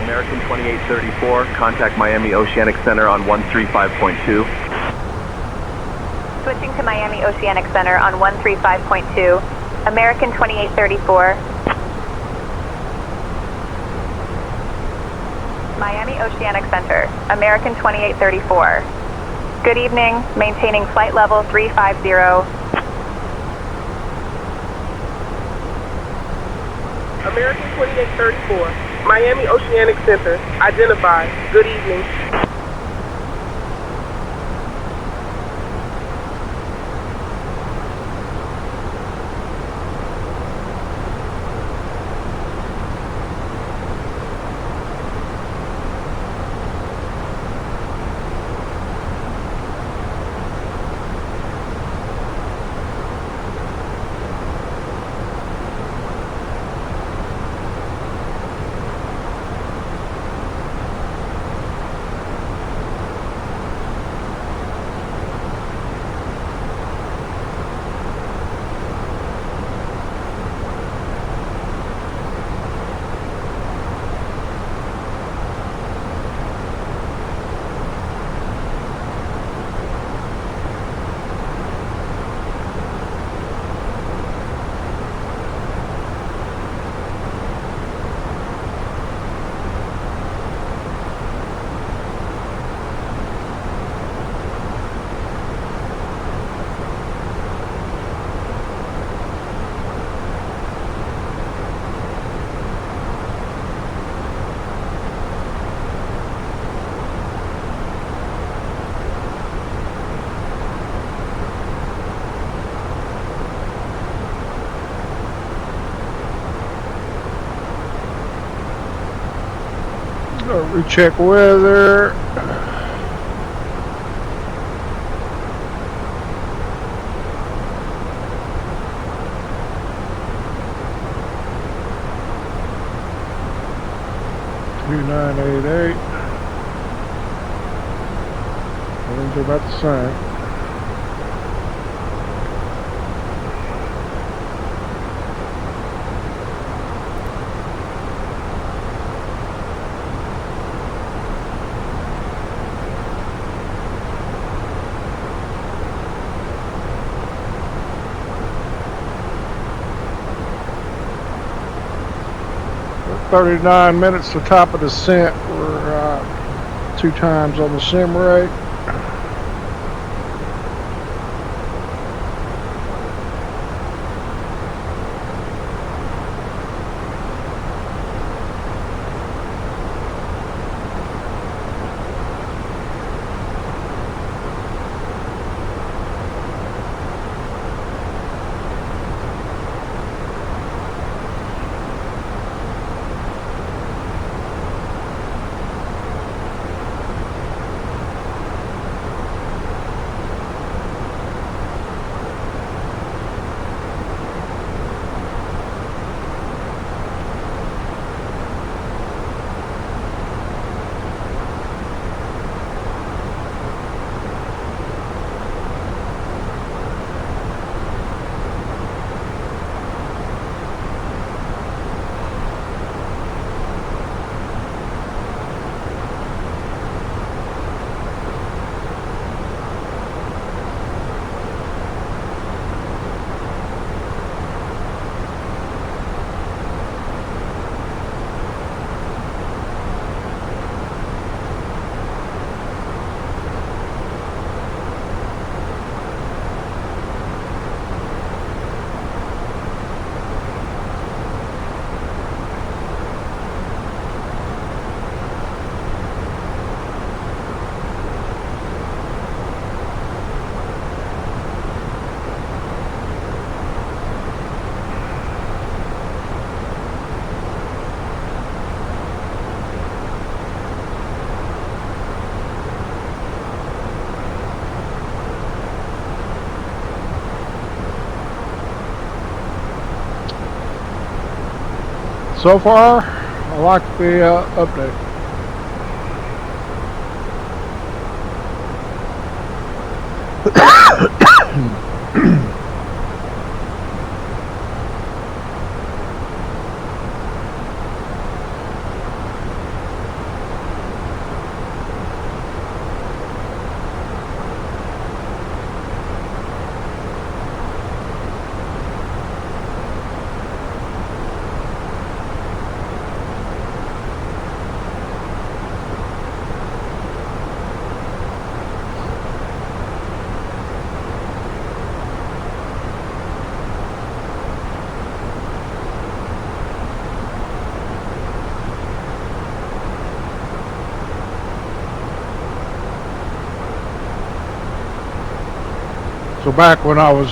American 2834, contact Miami Oceanic Center on 135.2. Switching to Miami Oceanic Center on 135.2. American 2834. Miami Oceanic Center, American 2834. Good evening, maintaining flight level 350. American 2834, Miami Oceanic Center, identified. Good evening. Recheck weather. Two 988. Winds are about the same. We're 39 minutes to top of descent. We're 2 times on the sim rate. So far, I like the update. So back when I was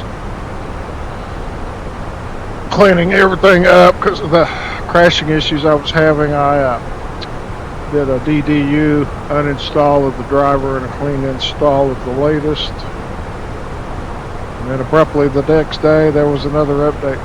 cleaning everything up because of the crashing issues I was having, I did a DDU uninstall of the driver and a clean install of the latest. And then abruptly the next day there was another update.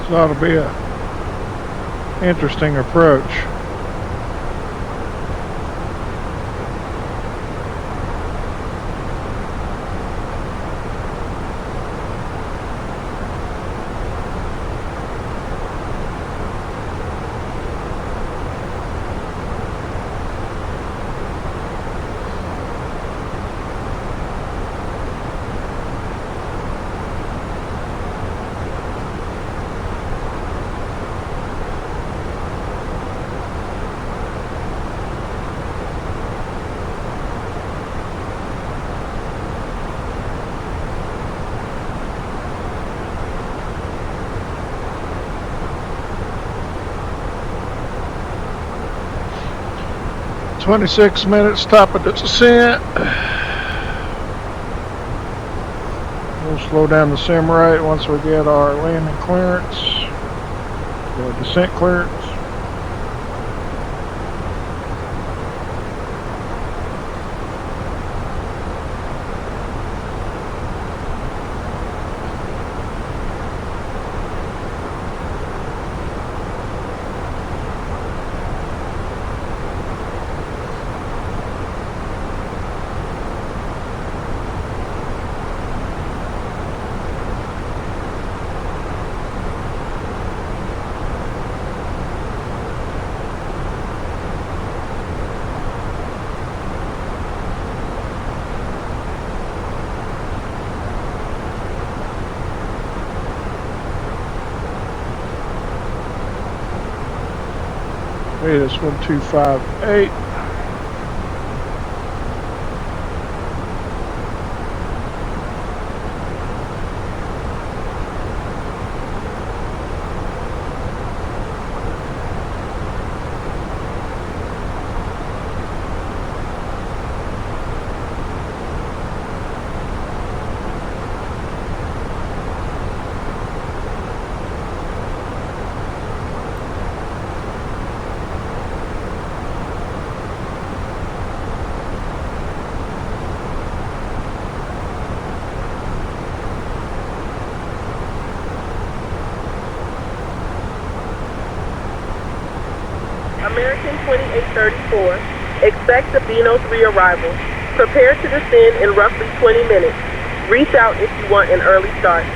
This ought to be an interesting approach. "26 minutes, top of the descent." We'll slow down the sim rate once we get our landing clearance, the descent clearance. Venus 1258. American 2834, expect the Bino 3 arrival. Prepare to descend in roughly 20 minutes. Reach out if you want an early start.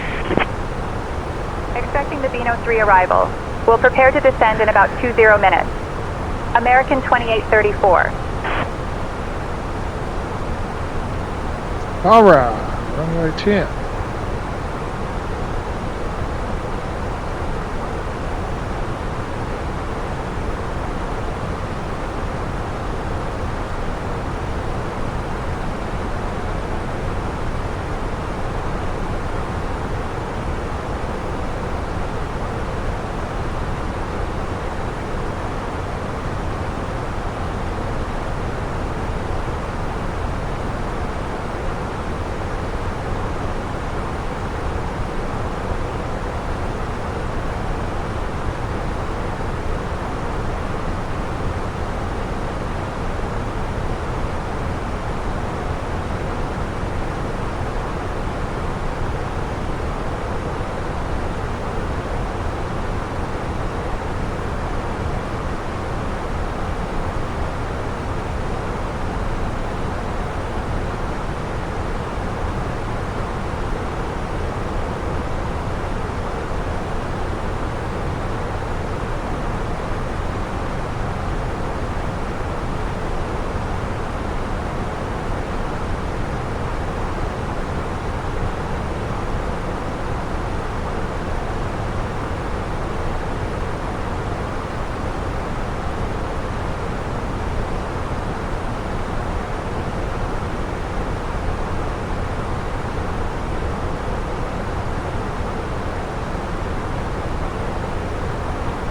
Expecting the Bino 3 arrival. We'll prepare to descend in about 20 minutes. American 2834. All right, runway 10.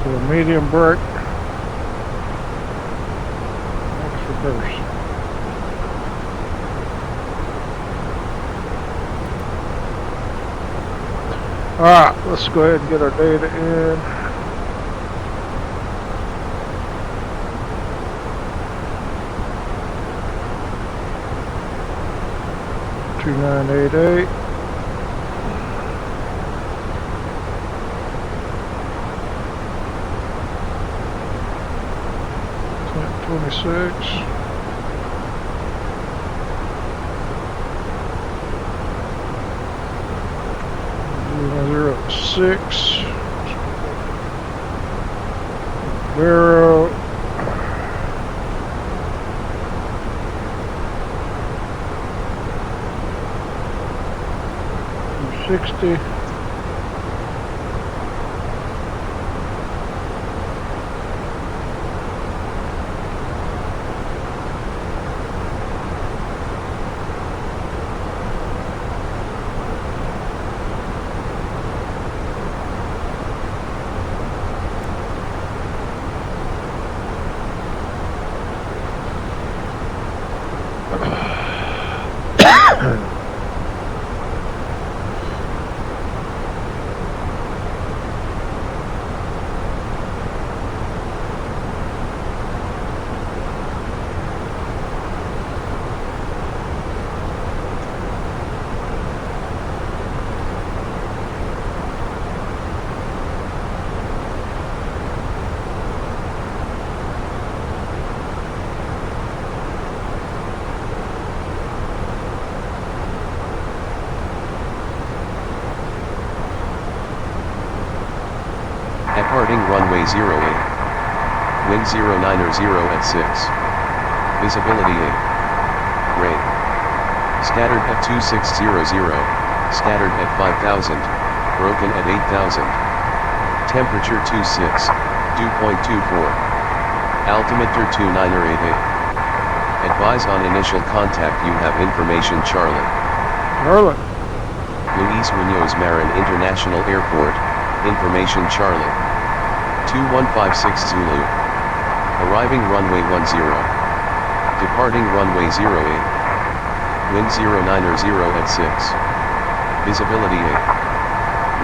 To a medium brake. Next reverse. Alright, let's go ahead and get our data in. Two 988. 26. 006. Barrow. 260. Departing runway 08. Wind 090 at 6. Visibility 8. Rain. Scattered at 2600. Scattered at 5000. Broken at 8000. Temperature 26. Dew point 24. Altimeter 298A. Advise on initial contact you have information Charlotte. Charlotte. Luis Munoz Marin International Airport, information Charlotte. 2156 Zulu. Arriving runway 10. Departing runway 08. Wind 090 at 6. Visibility 8.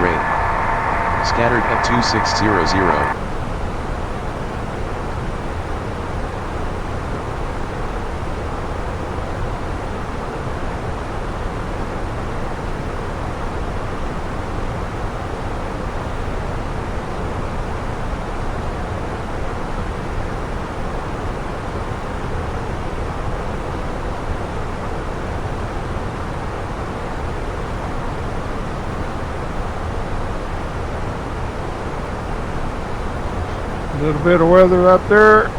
Rain. Scattered at 2600. A little bit of weather out there.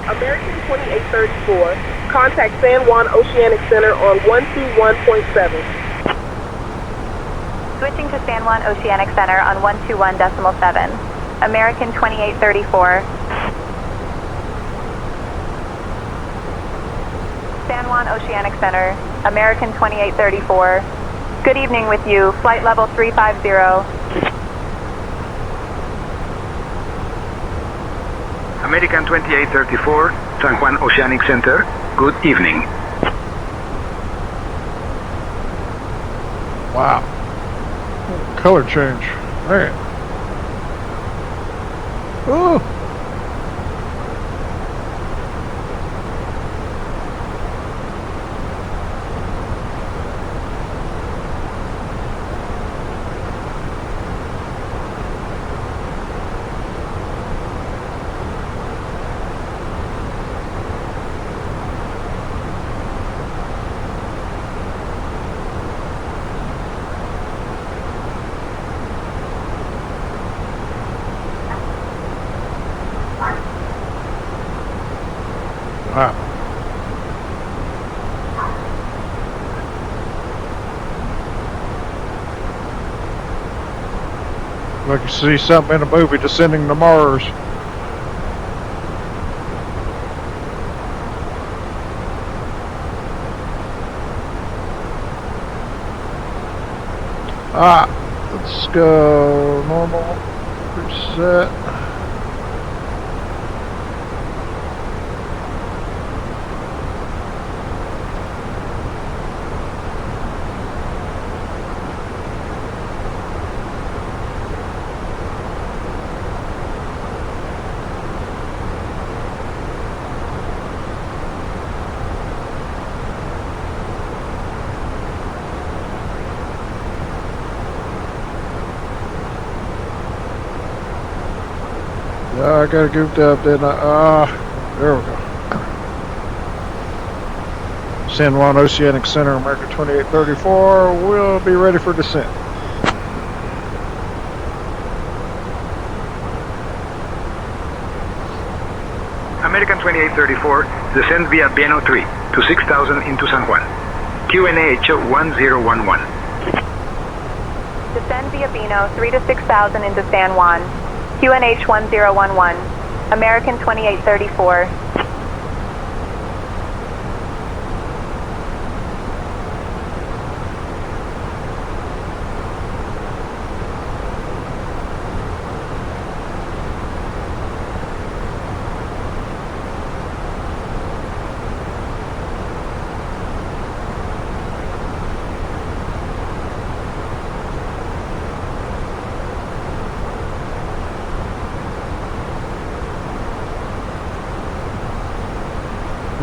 American 2834, contact San Juan Oceanic Center on 121.7. Switching to San Juan Oceanic Center on 121.7. American 2834. San Juan Oceanic Center, American 2834. Good evening with you, flight level 350. American 2834, San Juan Oceanic Center, good evening. Wow. Color change. Man. Ooh. Wow. Like you see something in a movie, Descending to Mars. Let's go normal, reset. I got goofed up, didn't I? There we go. San Juan Oceanic Center, American 2834. We'll be ready for descent. American 2834, descend via Beno 3 to 6000 into San Juan. QNH 1011. Descend via Beno 3 to 6000 into San Juan. QNH 1011. American 2834.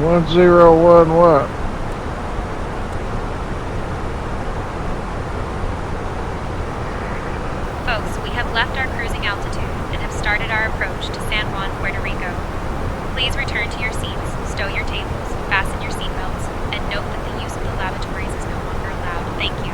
One zero one what? Folks, we have left our cruising altitude and have started our approach to San Juan, Puerto Rico. Please return to your seats, stow your tables, fasten your seatbelts, and note that the use of the lavatories is no longer allowed. Thank you.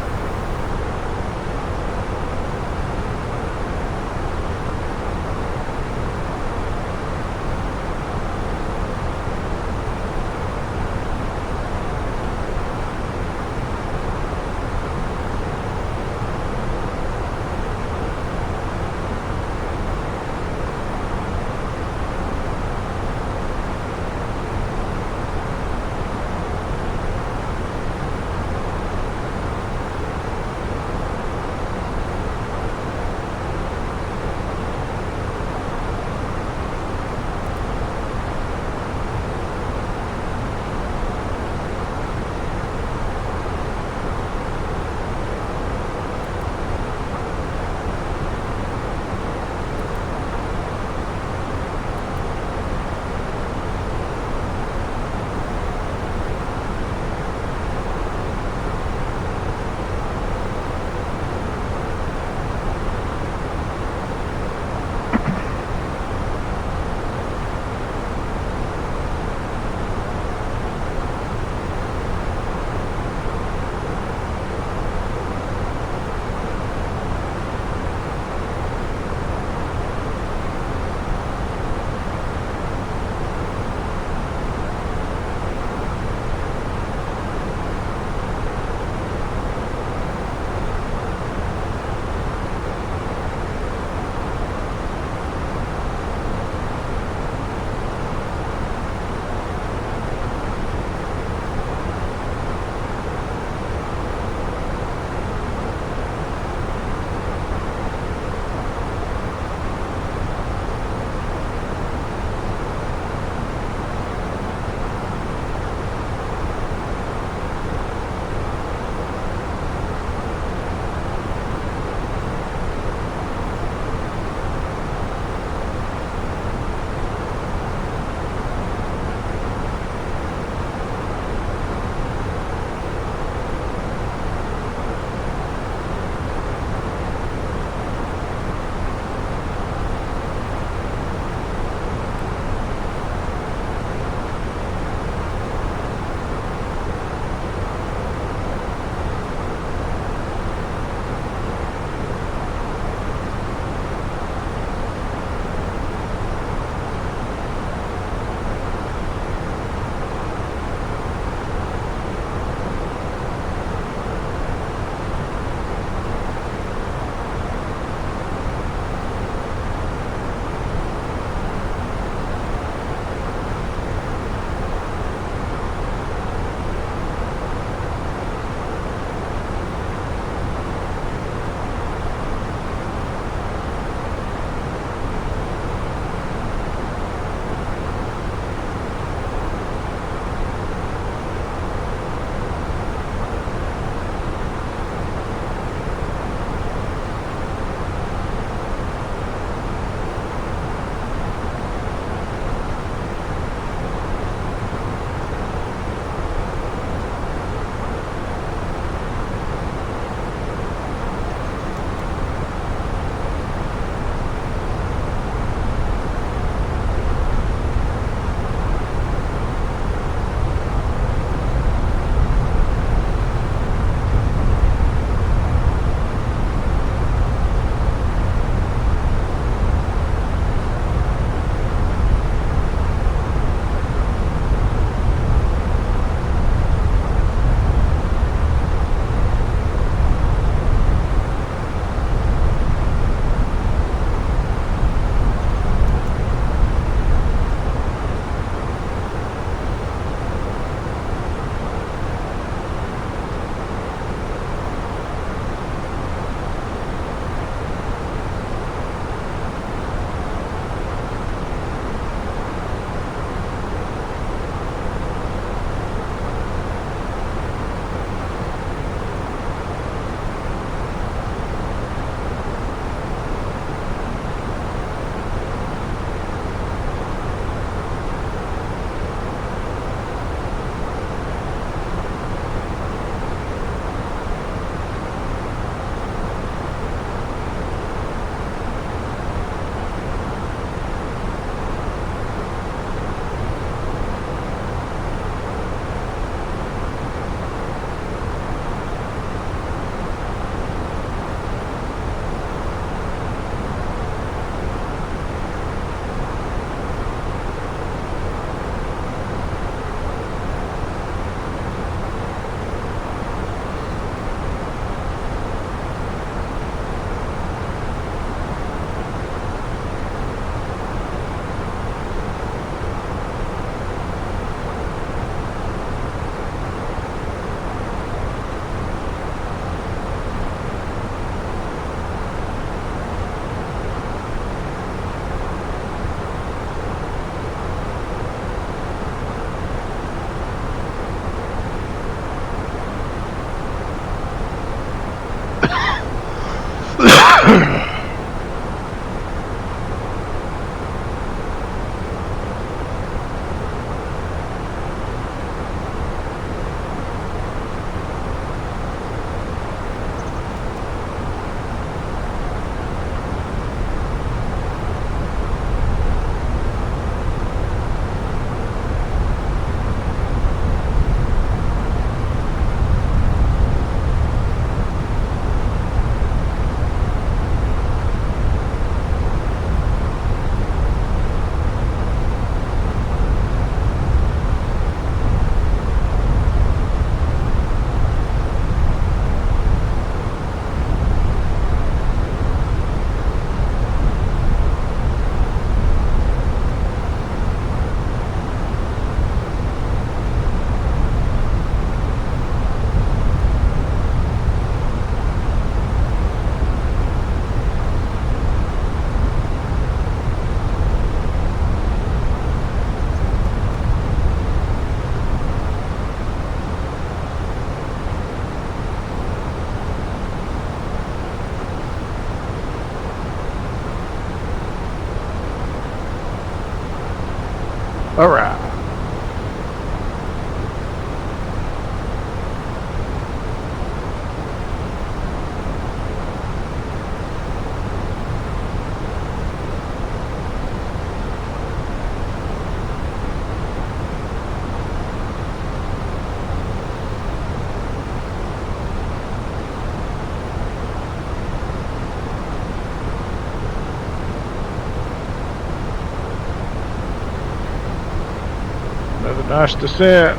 Nice descent.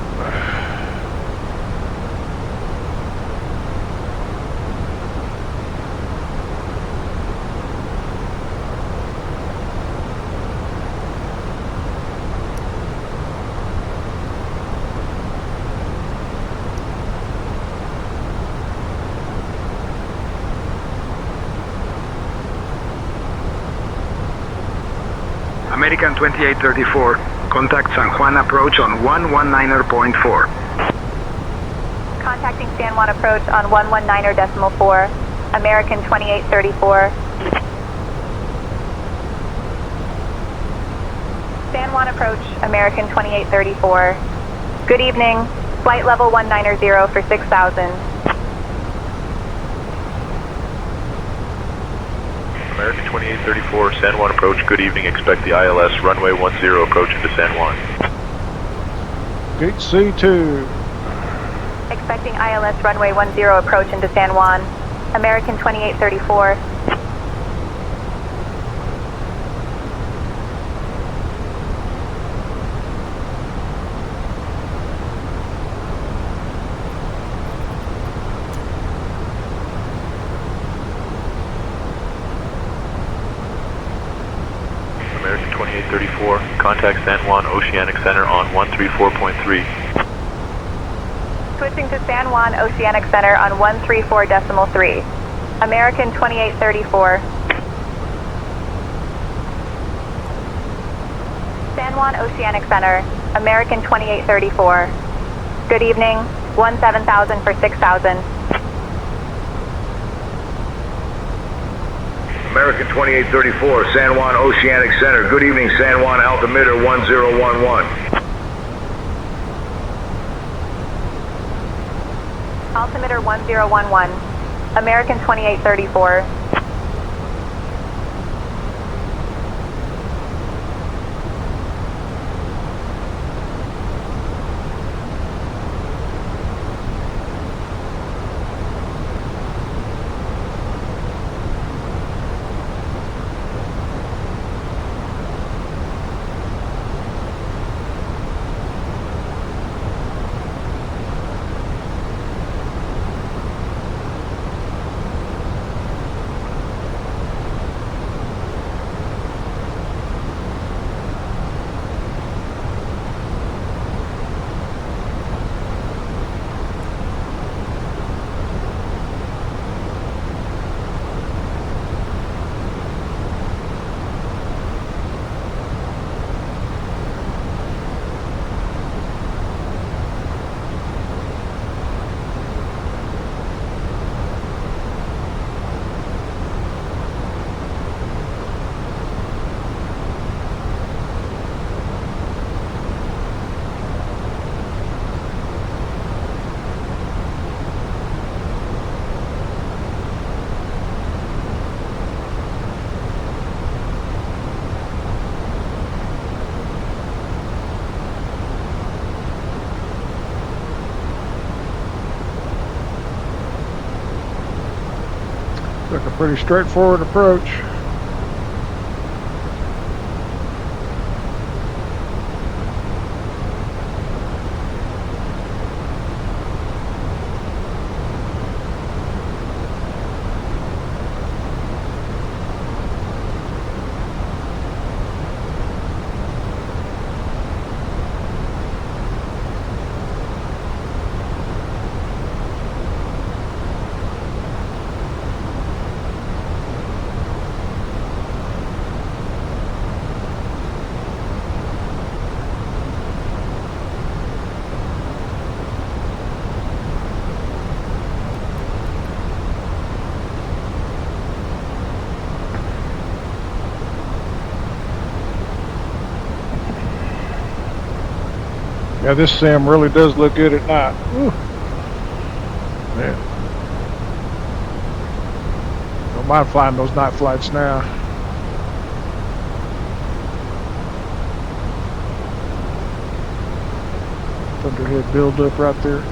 American 2834, contact San Juan approach on 119.4. Contacting San Juan approach on 119.4. American 2834. San Juan approach, American 2834. Good evening. Flight level 190 for 6,000. American 2834, San Juan approach, good evening. Expect the ILS runway 10 approach into San Juan. Gate C2. Expecting ILS runway 10 approach into San Juan. American 2834. American 2834, contact San Juan Oceanic Center on 134.3. Switching to San Juan Oceanic Center on 134.3. American 2834. San Juan Oceanic Center, American 2834. Good evening. 17,000 for 6,000. American 2834, San Juan Oceanic Center. Good evening, San Juan altimeter 1011. Altimeter 1011. American 2834. Took a pretty straightforward approach. Yeah, this sim really does look good at night. Whew. Yeah. Don't mind flying those night flights now. Thunderhead build up right there.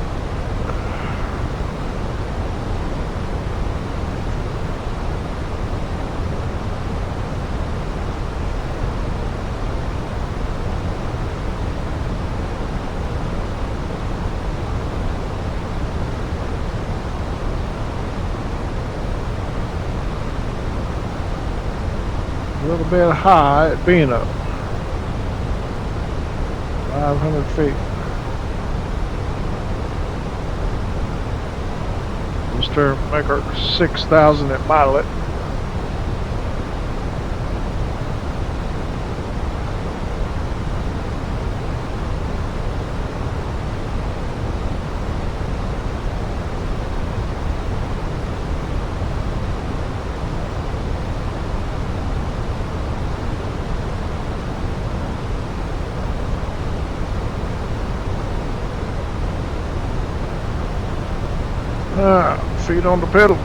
little bit high at Beno. 500 feet. Let's make her 6,000 at Milet. Feet on the pedal.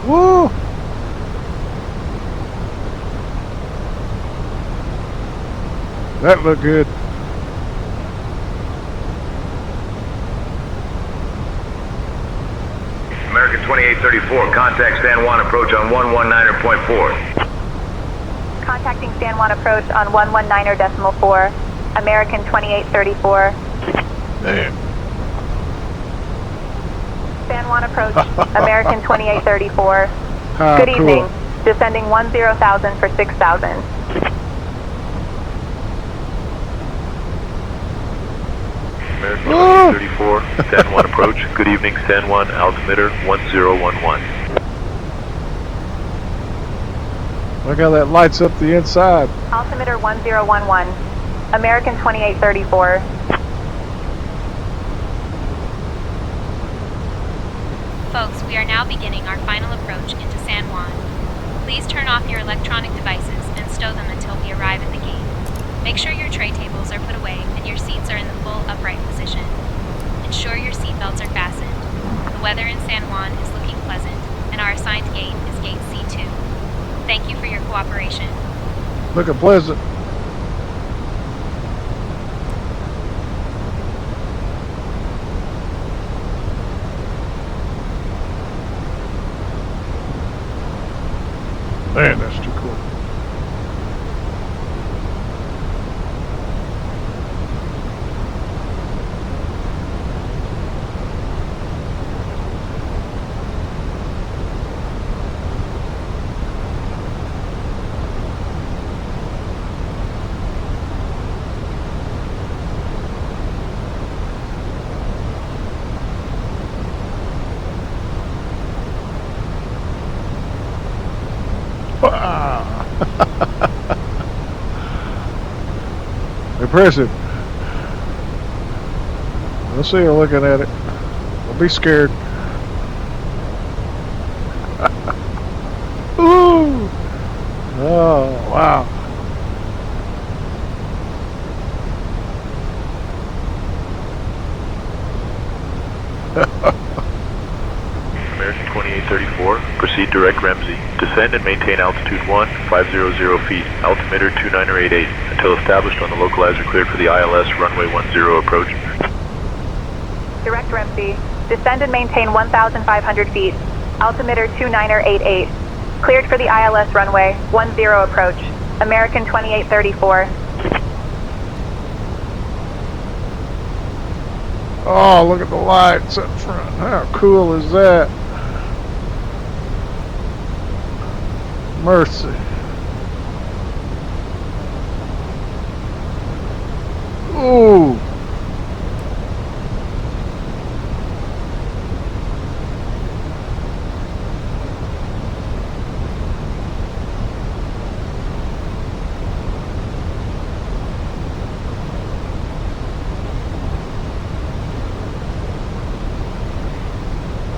Woo! That looked good. American 2834, contact San Juan approach on 119.4. Contacting San Juan approach on 119.4. American 2834. Damn. San Juan approach. American 2834. How Good cool. evening. Descending 10,000 for 6,000. American 2834, San Juan approach. Good evening, San Juan, altimeter 1011. Look how that lights up the inside. Altimeter 1011. American 2834. Folks, we are now beginning our final approach into San Juan. Please turn off your electronic devices and stow them until we arrive at the gate. Make sure your tray tables are put away and your seats are in the full upright position. Ensure your seatbelts are fastened. The weather in San Juan is looking pleasant, and our assigned gate is gate C2. Thank you for your cooperation. Looking pleasant. Man, that's too cool. Wow. Impressive. We'll see her looking at it. Don't be scared. Ooh. Oh, wow. American 2834, proceed direct Remzi. Descend and maintain altitude 1500 feet, altimeter 2988, until established on the localizer cleared for the ILS runway 10 approach. Direct Remzi. Descend and maintain 1,500 feet. Altimeter 2988. Cleared for the ILS runway 10 approach. American 2834. Oh, look at the lights up front. How cool is that? Mercy. Ooh.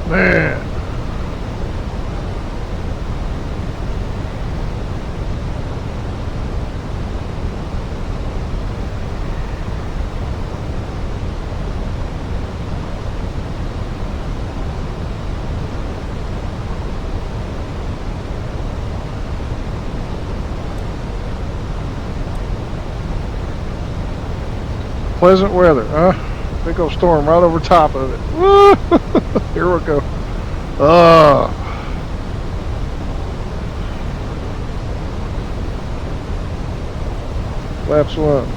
Man. pleasant weather, huh? Big old storm right over top of it. Woo! Here we go. Flaps 1.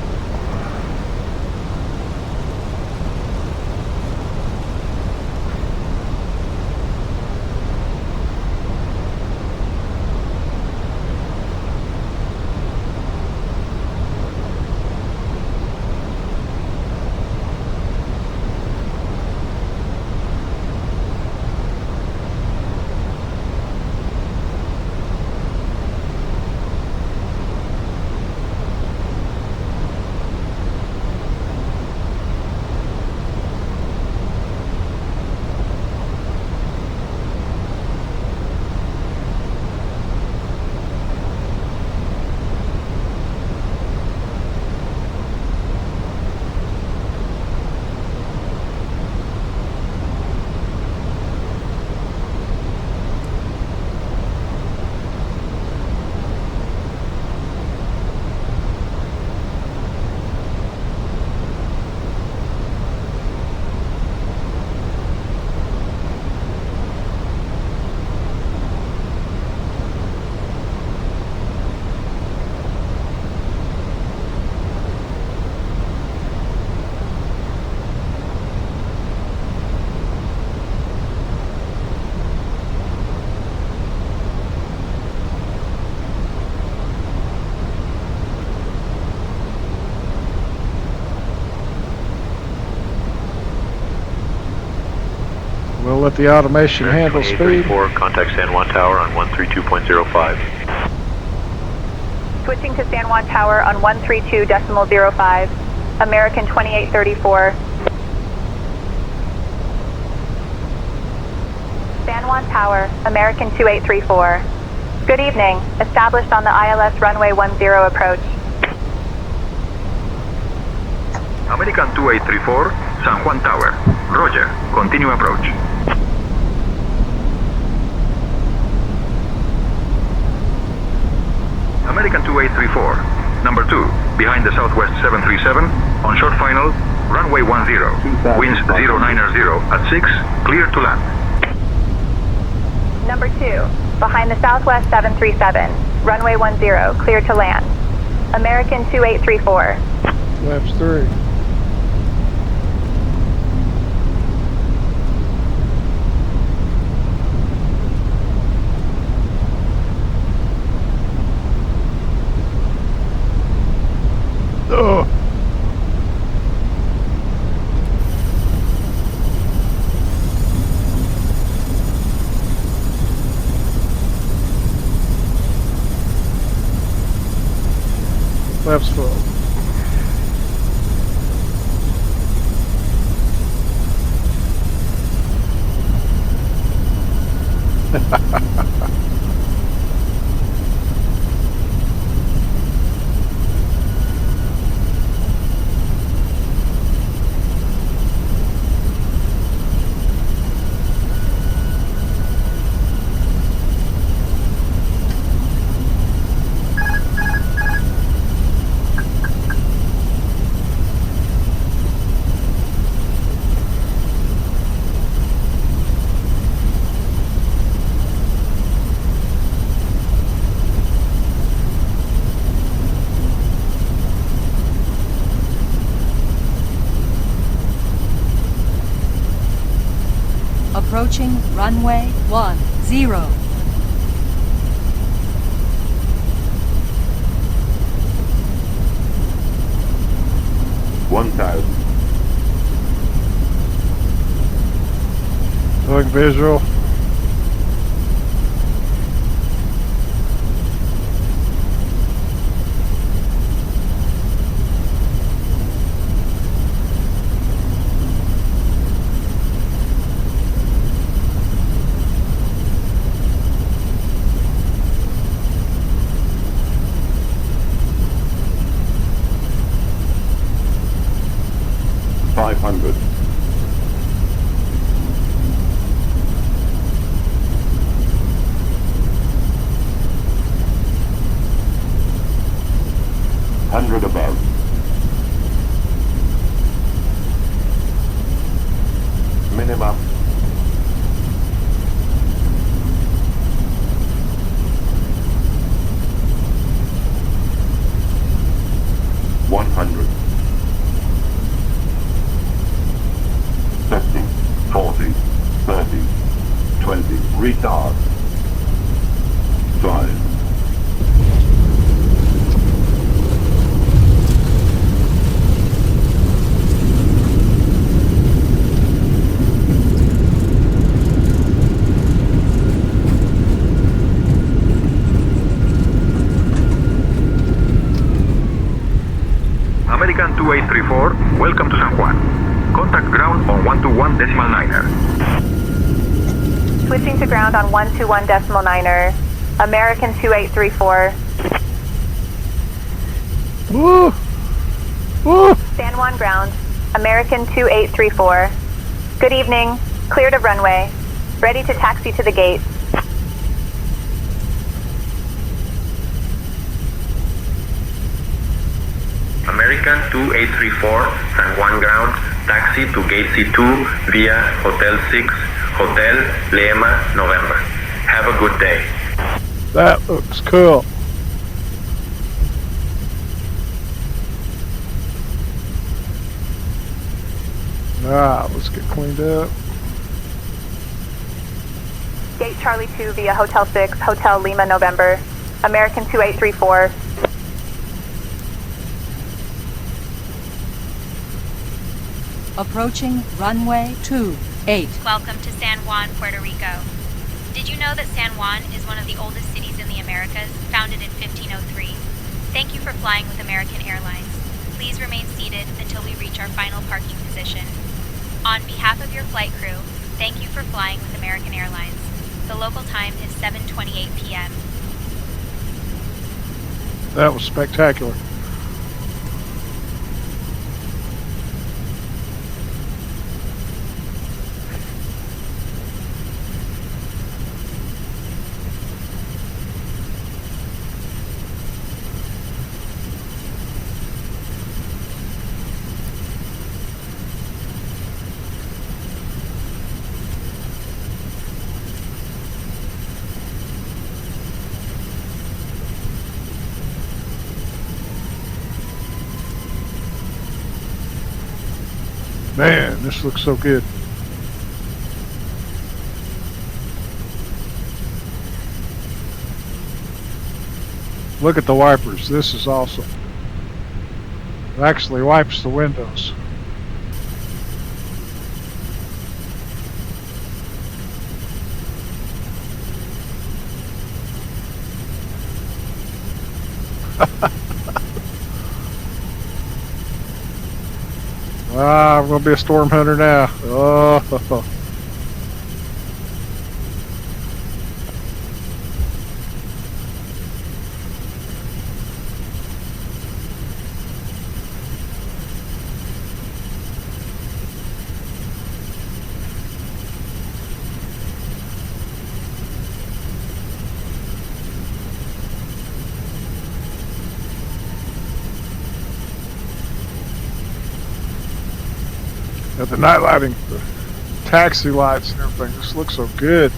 We'll let the automation handle speed. 2834, contact San Juan Tower on 132.05. Switching to San Juan Tower on 132.05. American 2834. San Juan Tower, American 2834. Good evening. Established on the ILS runway 10 approach. American 2834, San Juan Tower. Roger. Continue approach. American 2834, number 2, behind the Southwest 737, on short final, runway 10, winds 090 at 6, clear to land. Number 2, behind the Southwest 737, runway 10, clear to land. American 2834. Flaps 3. Flaps full. Approaching runway 10. 1,000. Look visual. 5. American 2834, welcome to San Juan. Contact ground on 121.9er. Switching to ground on 121.9er. American 2834. Woo! Woo! San Juan ground. American 2834. Good evening. Cleared of runway. Ready to taxi to the gate. American 2834, San Juan ground, taxi to gate C2 via Hotel 6, Hotel Lima, November. Have a good day. That looks cool. Let's get cleaned up. Gate Charlie 2 via Hotel 6, Hotel Lima, November. American 2834. Approaching runway 28. Welcome to San Juan, Puerto Rico. Did you know that San Juan is one of the oldest cities in the Americas, founded in 1503? Thank you for flying with American Airlines. Please remain seated until we reach our final parking position. On behalf of your flight crew, thank you for flying with American Airlines. The local time is 7:28 p.m. That was spectacular. Man, this looks so good. Look at the wipers. This is awesome. It actually wipes the windows. I'm going to be a storm hunter now. Oh. Got the night lighting, the taxi lights and everything. This looks so good.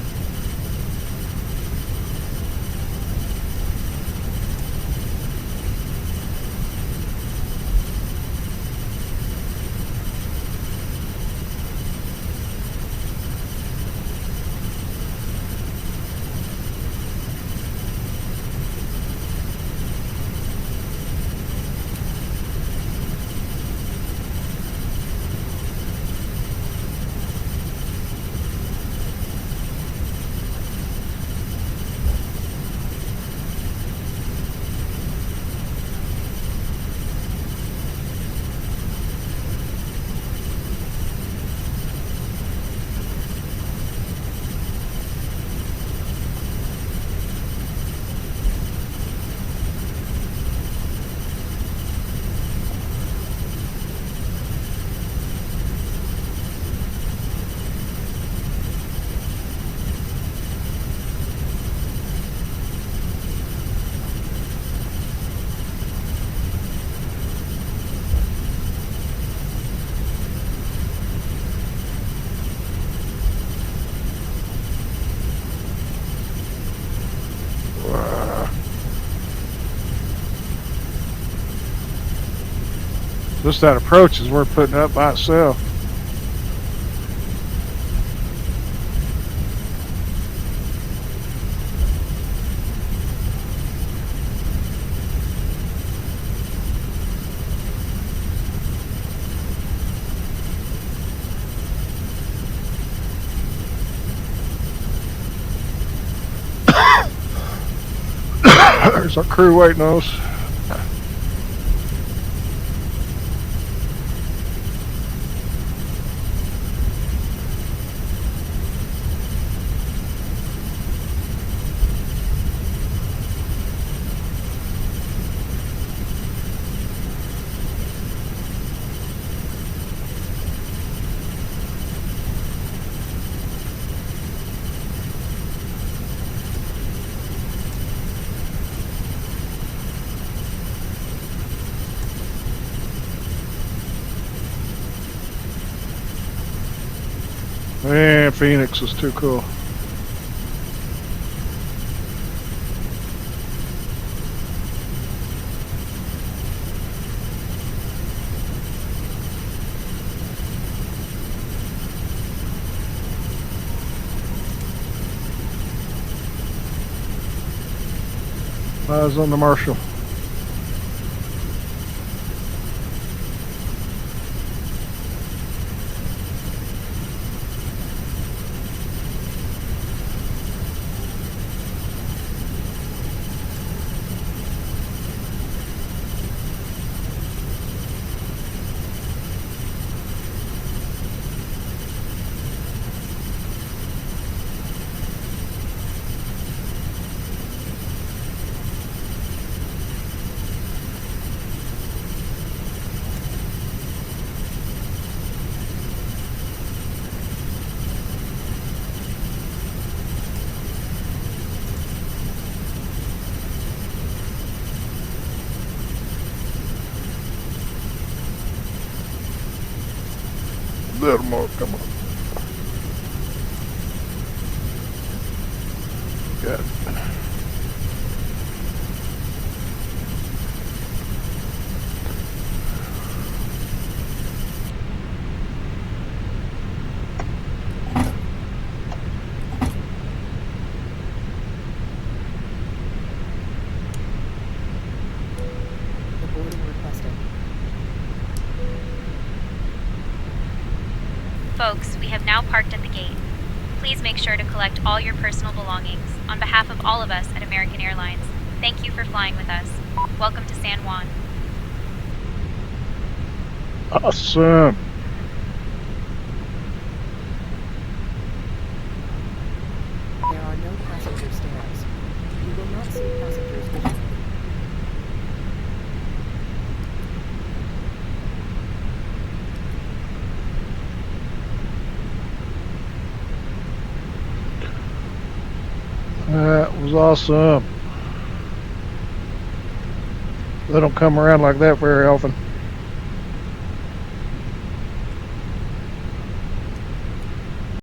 Just that approach is worth putting up by itself. There's our crew waiting on us. Man, Phoenix is too cool. Eyes on the Marshall. Little more, come on. Got it. Boarding requested. Folks, we have now parked at the gate. Please make sure to collect all your personal belongings. On behalf of all of us at American Airlines, thank you for flying with us. Welcome to San Juan. Awesome. There are no passenger stairs. You will not see passengers visually. That was awesome. They don't come around like that very often.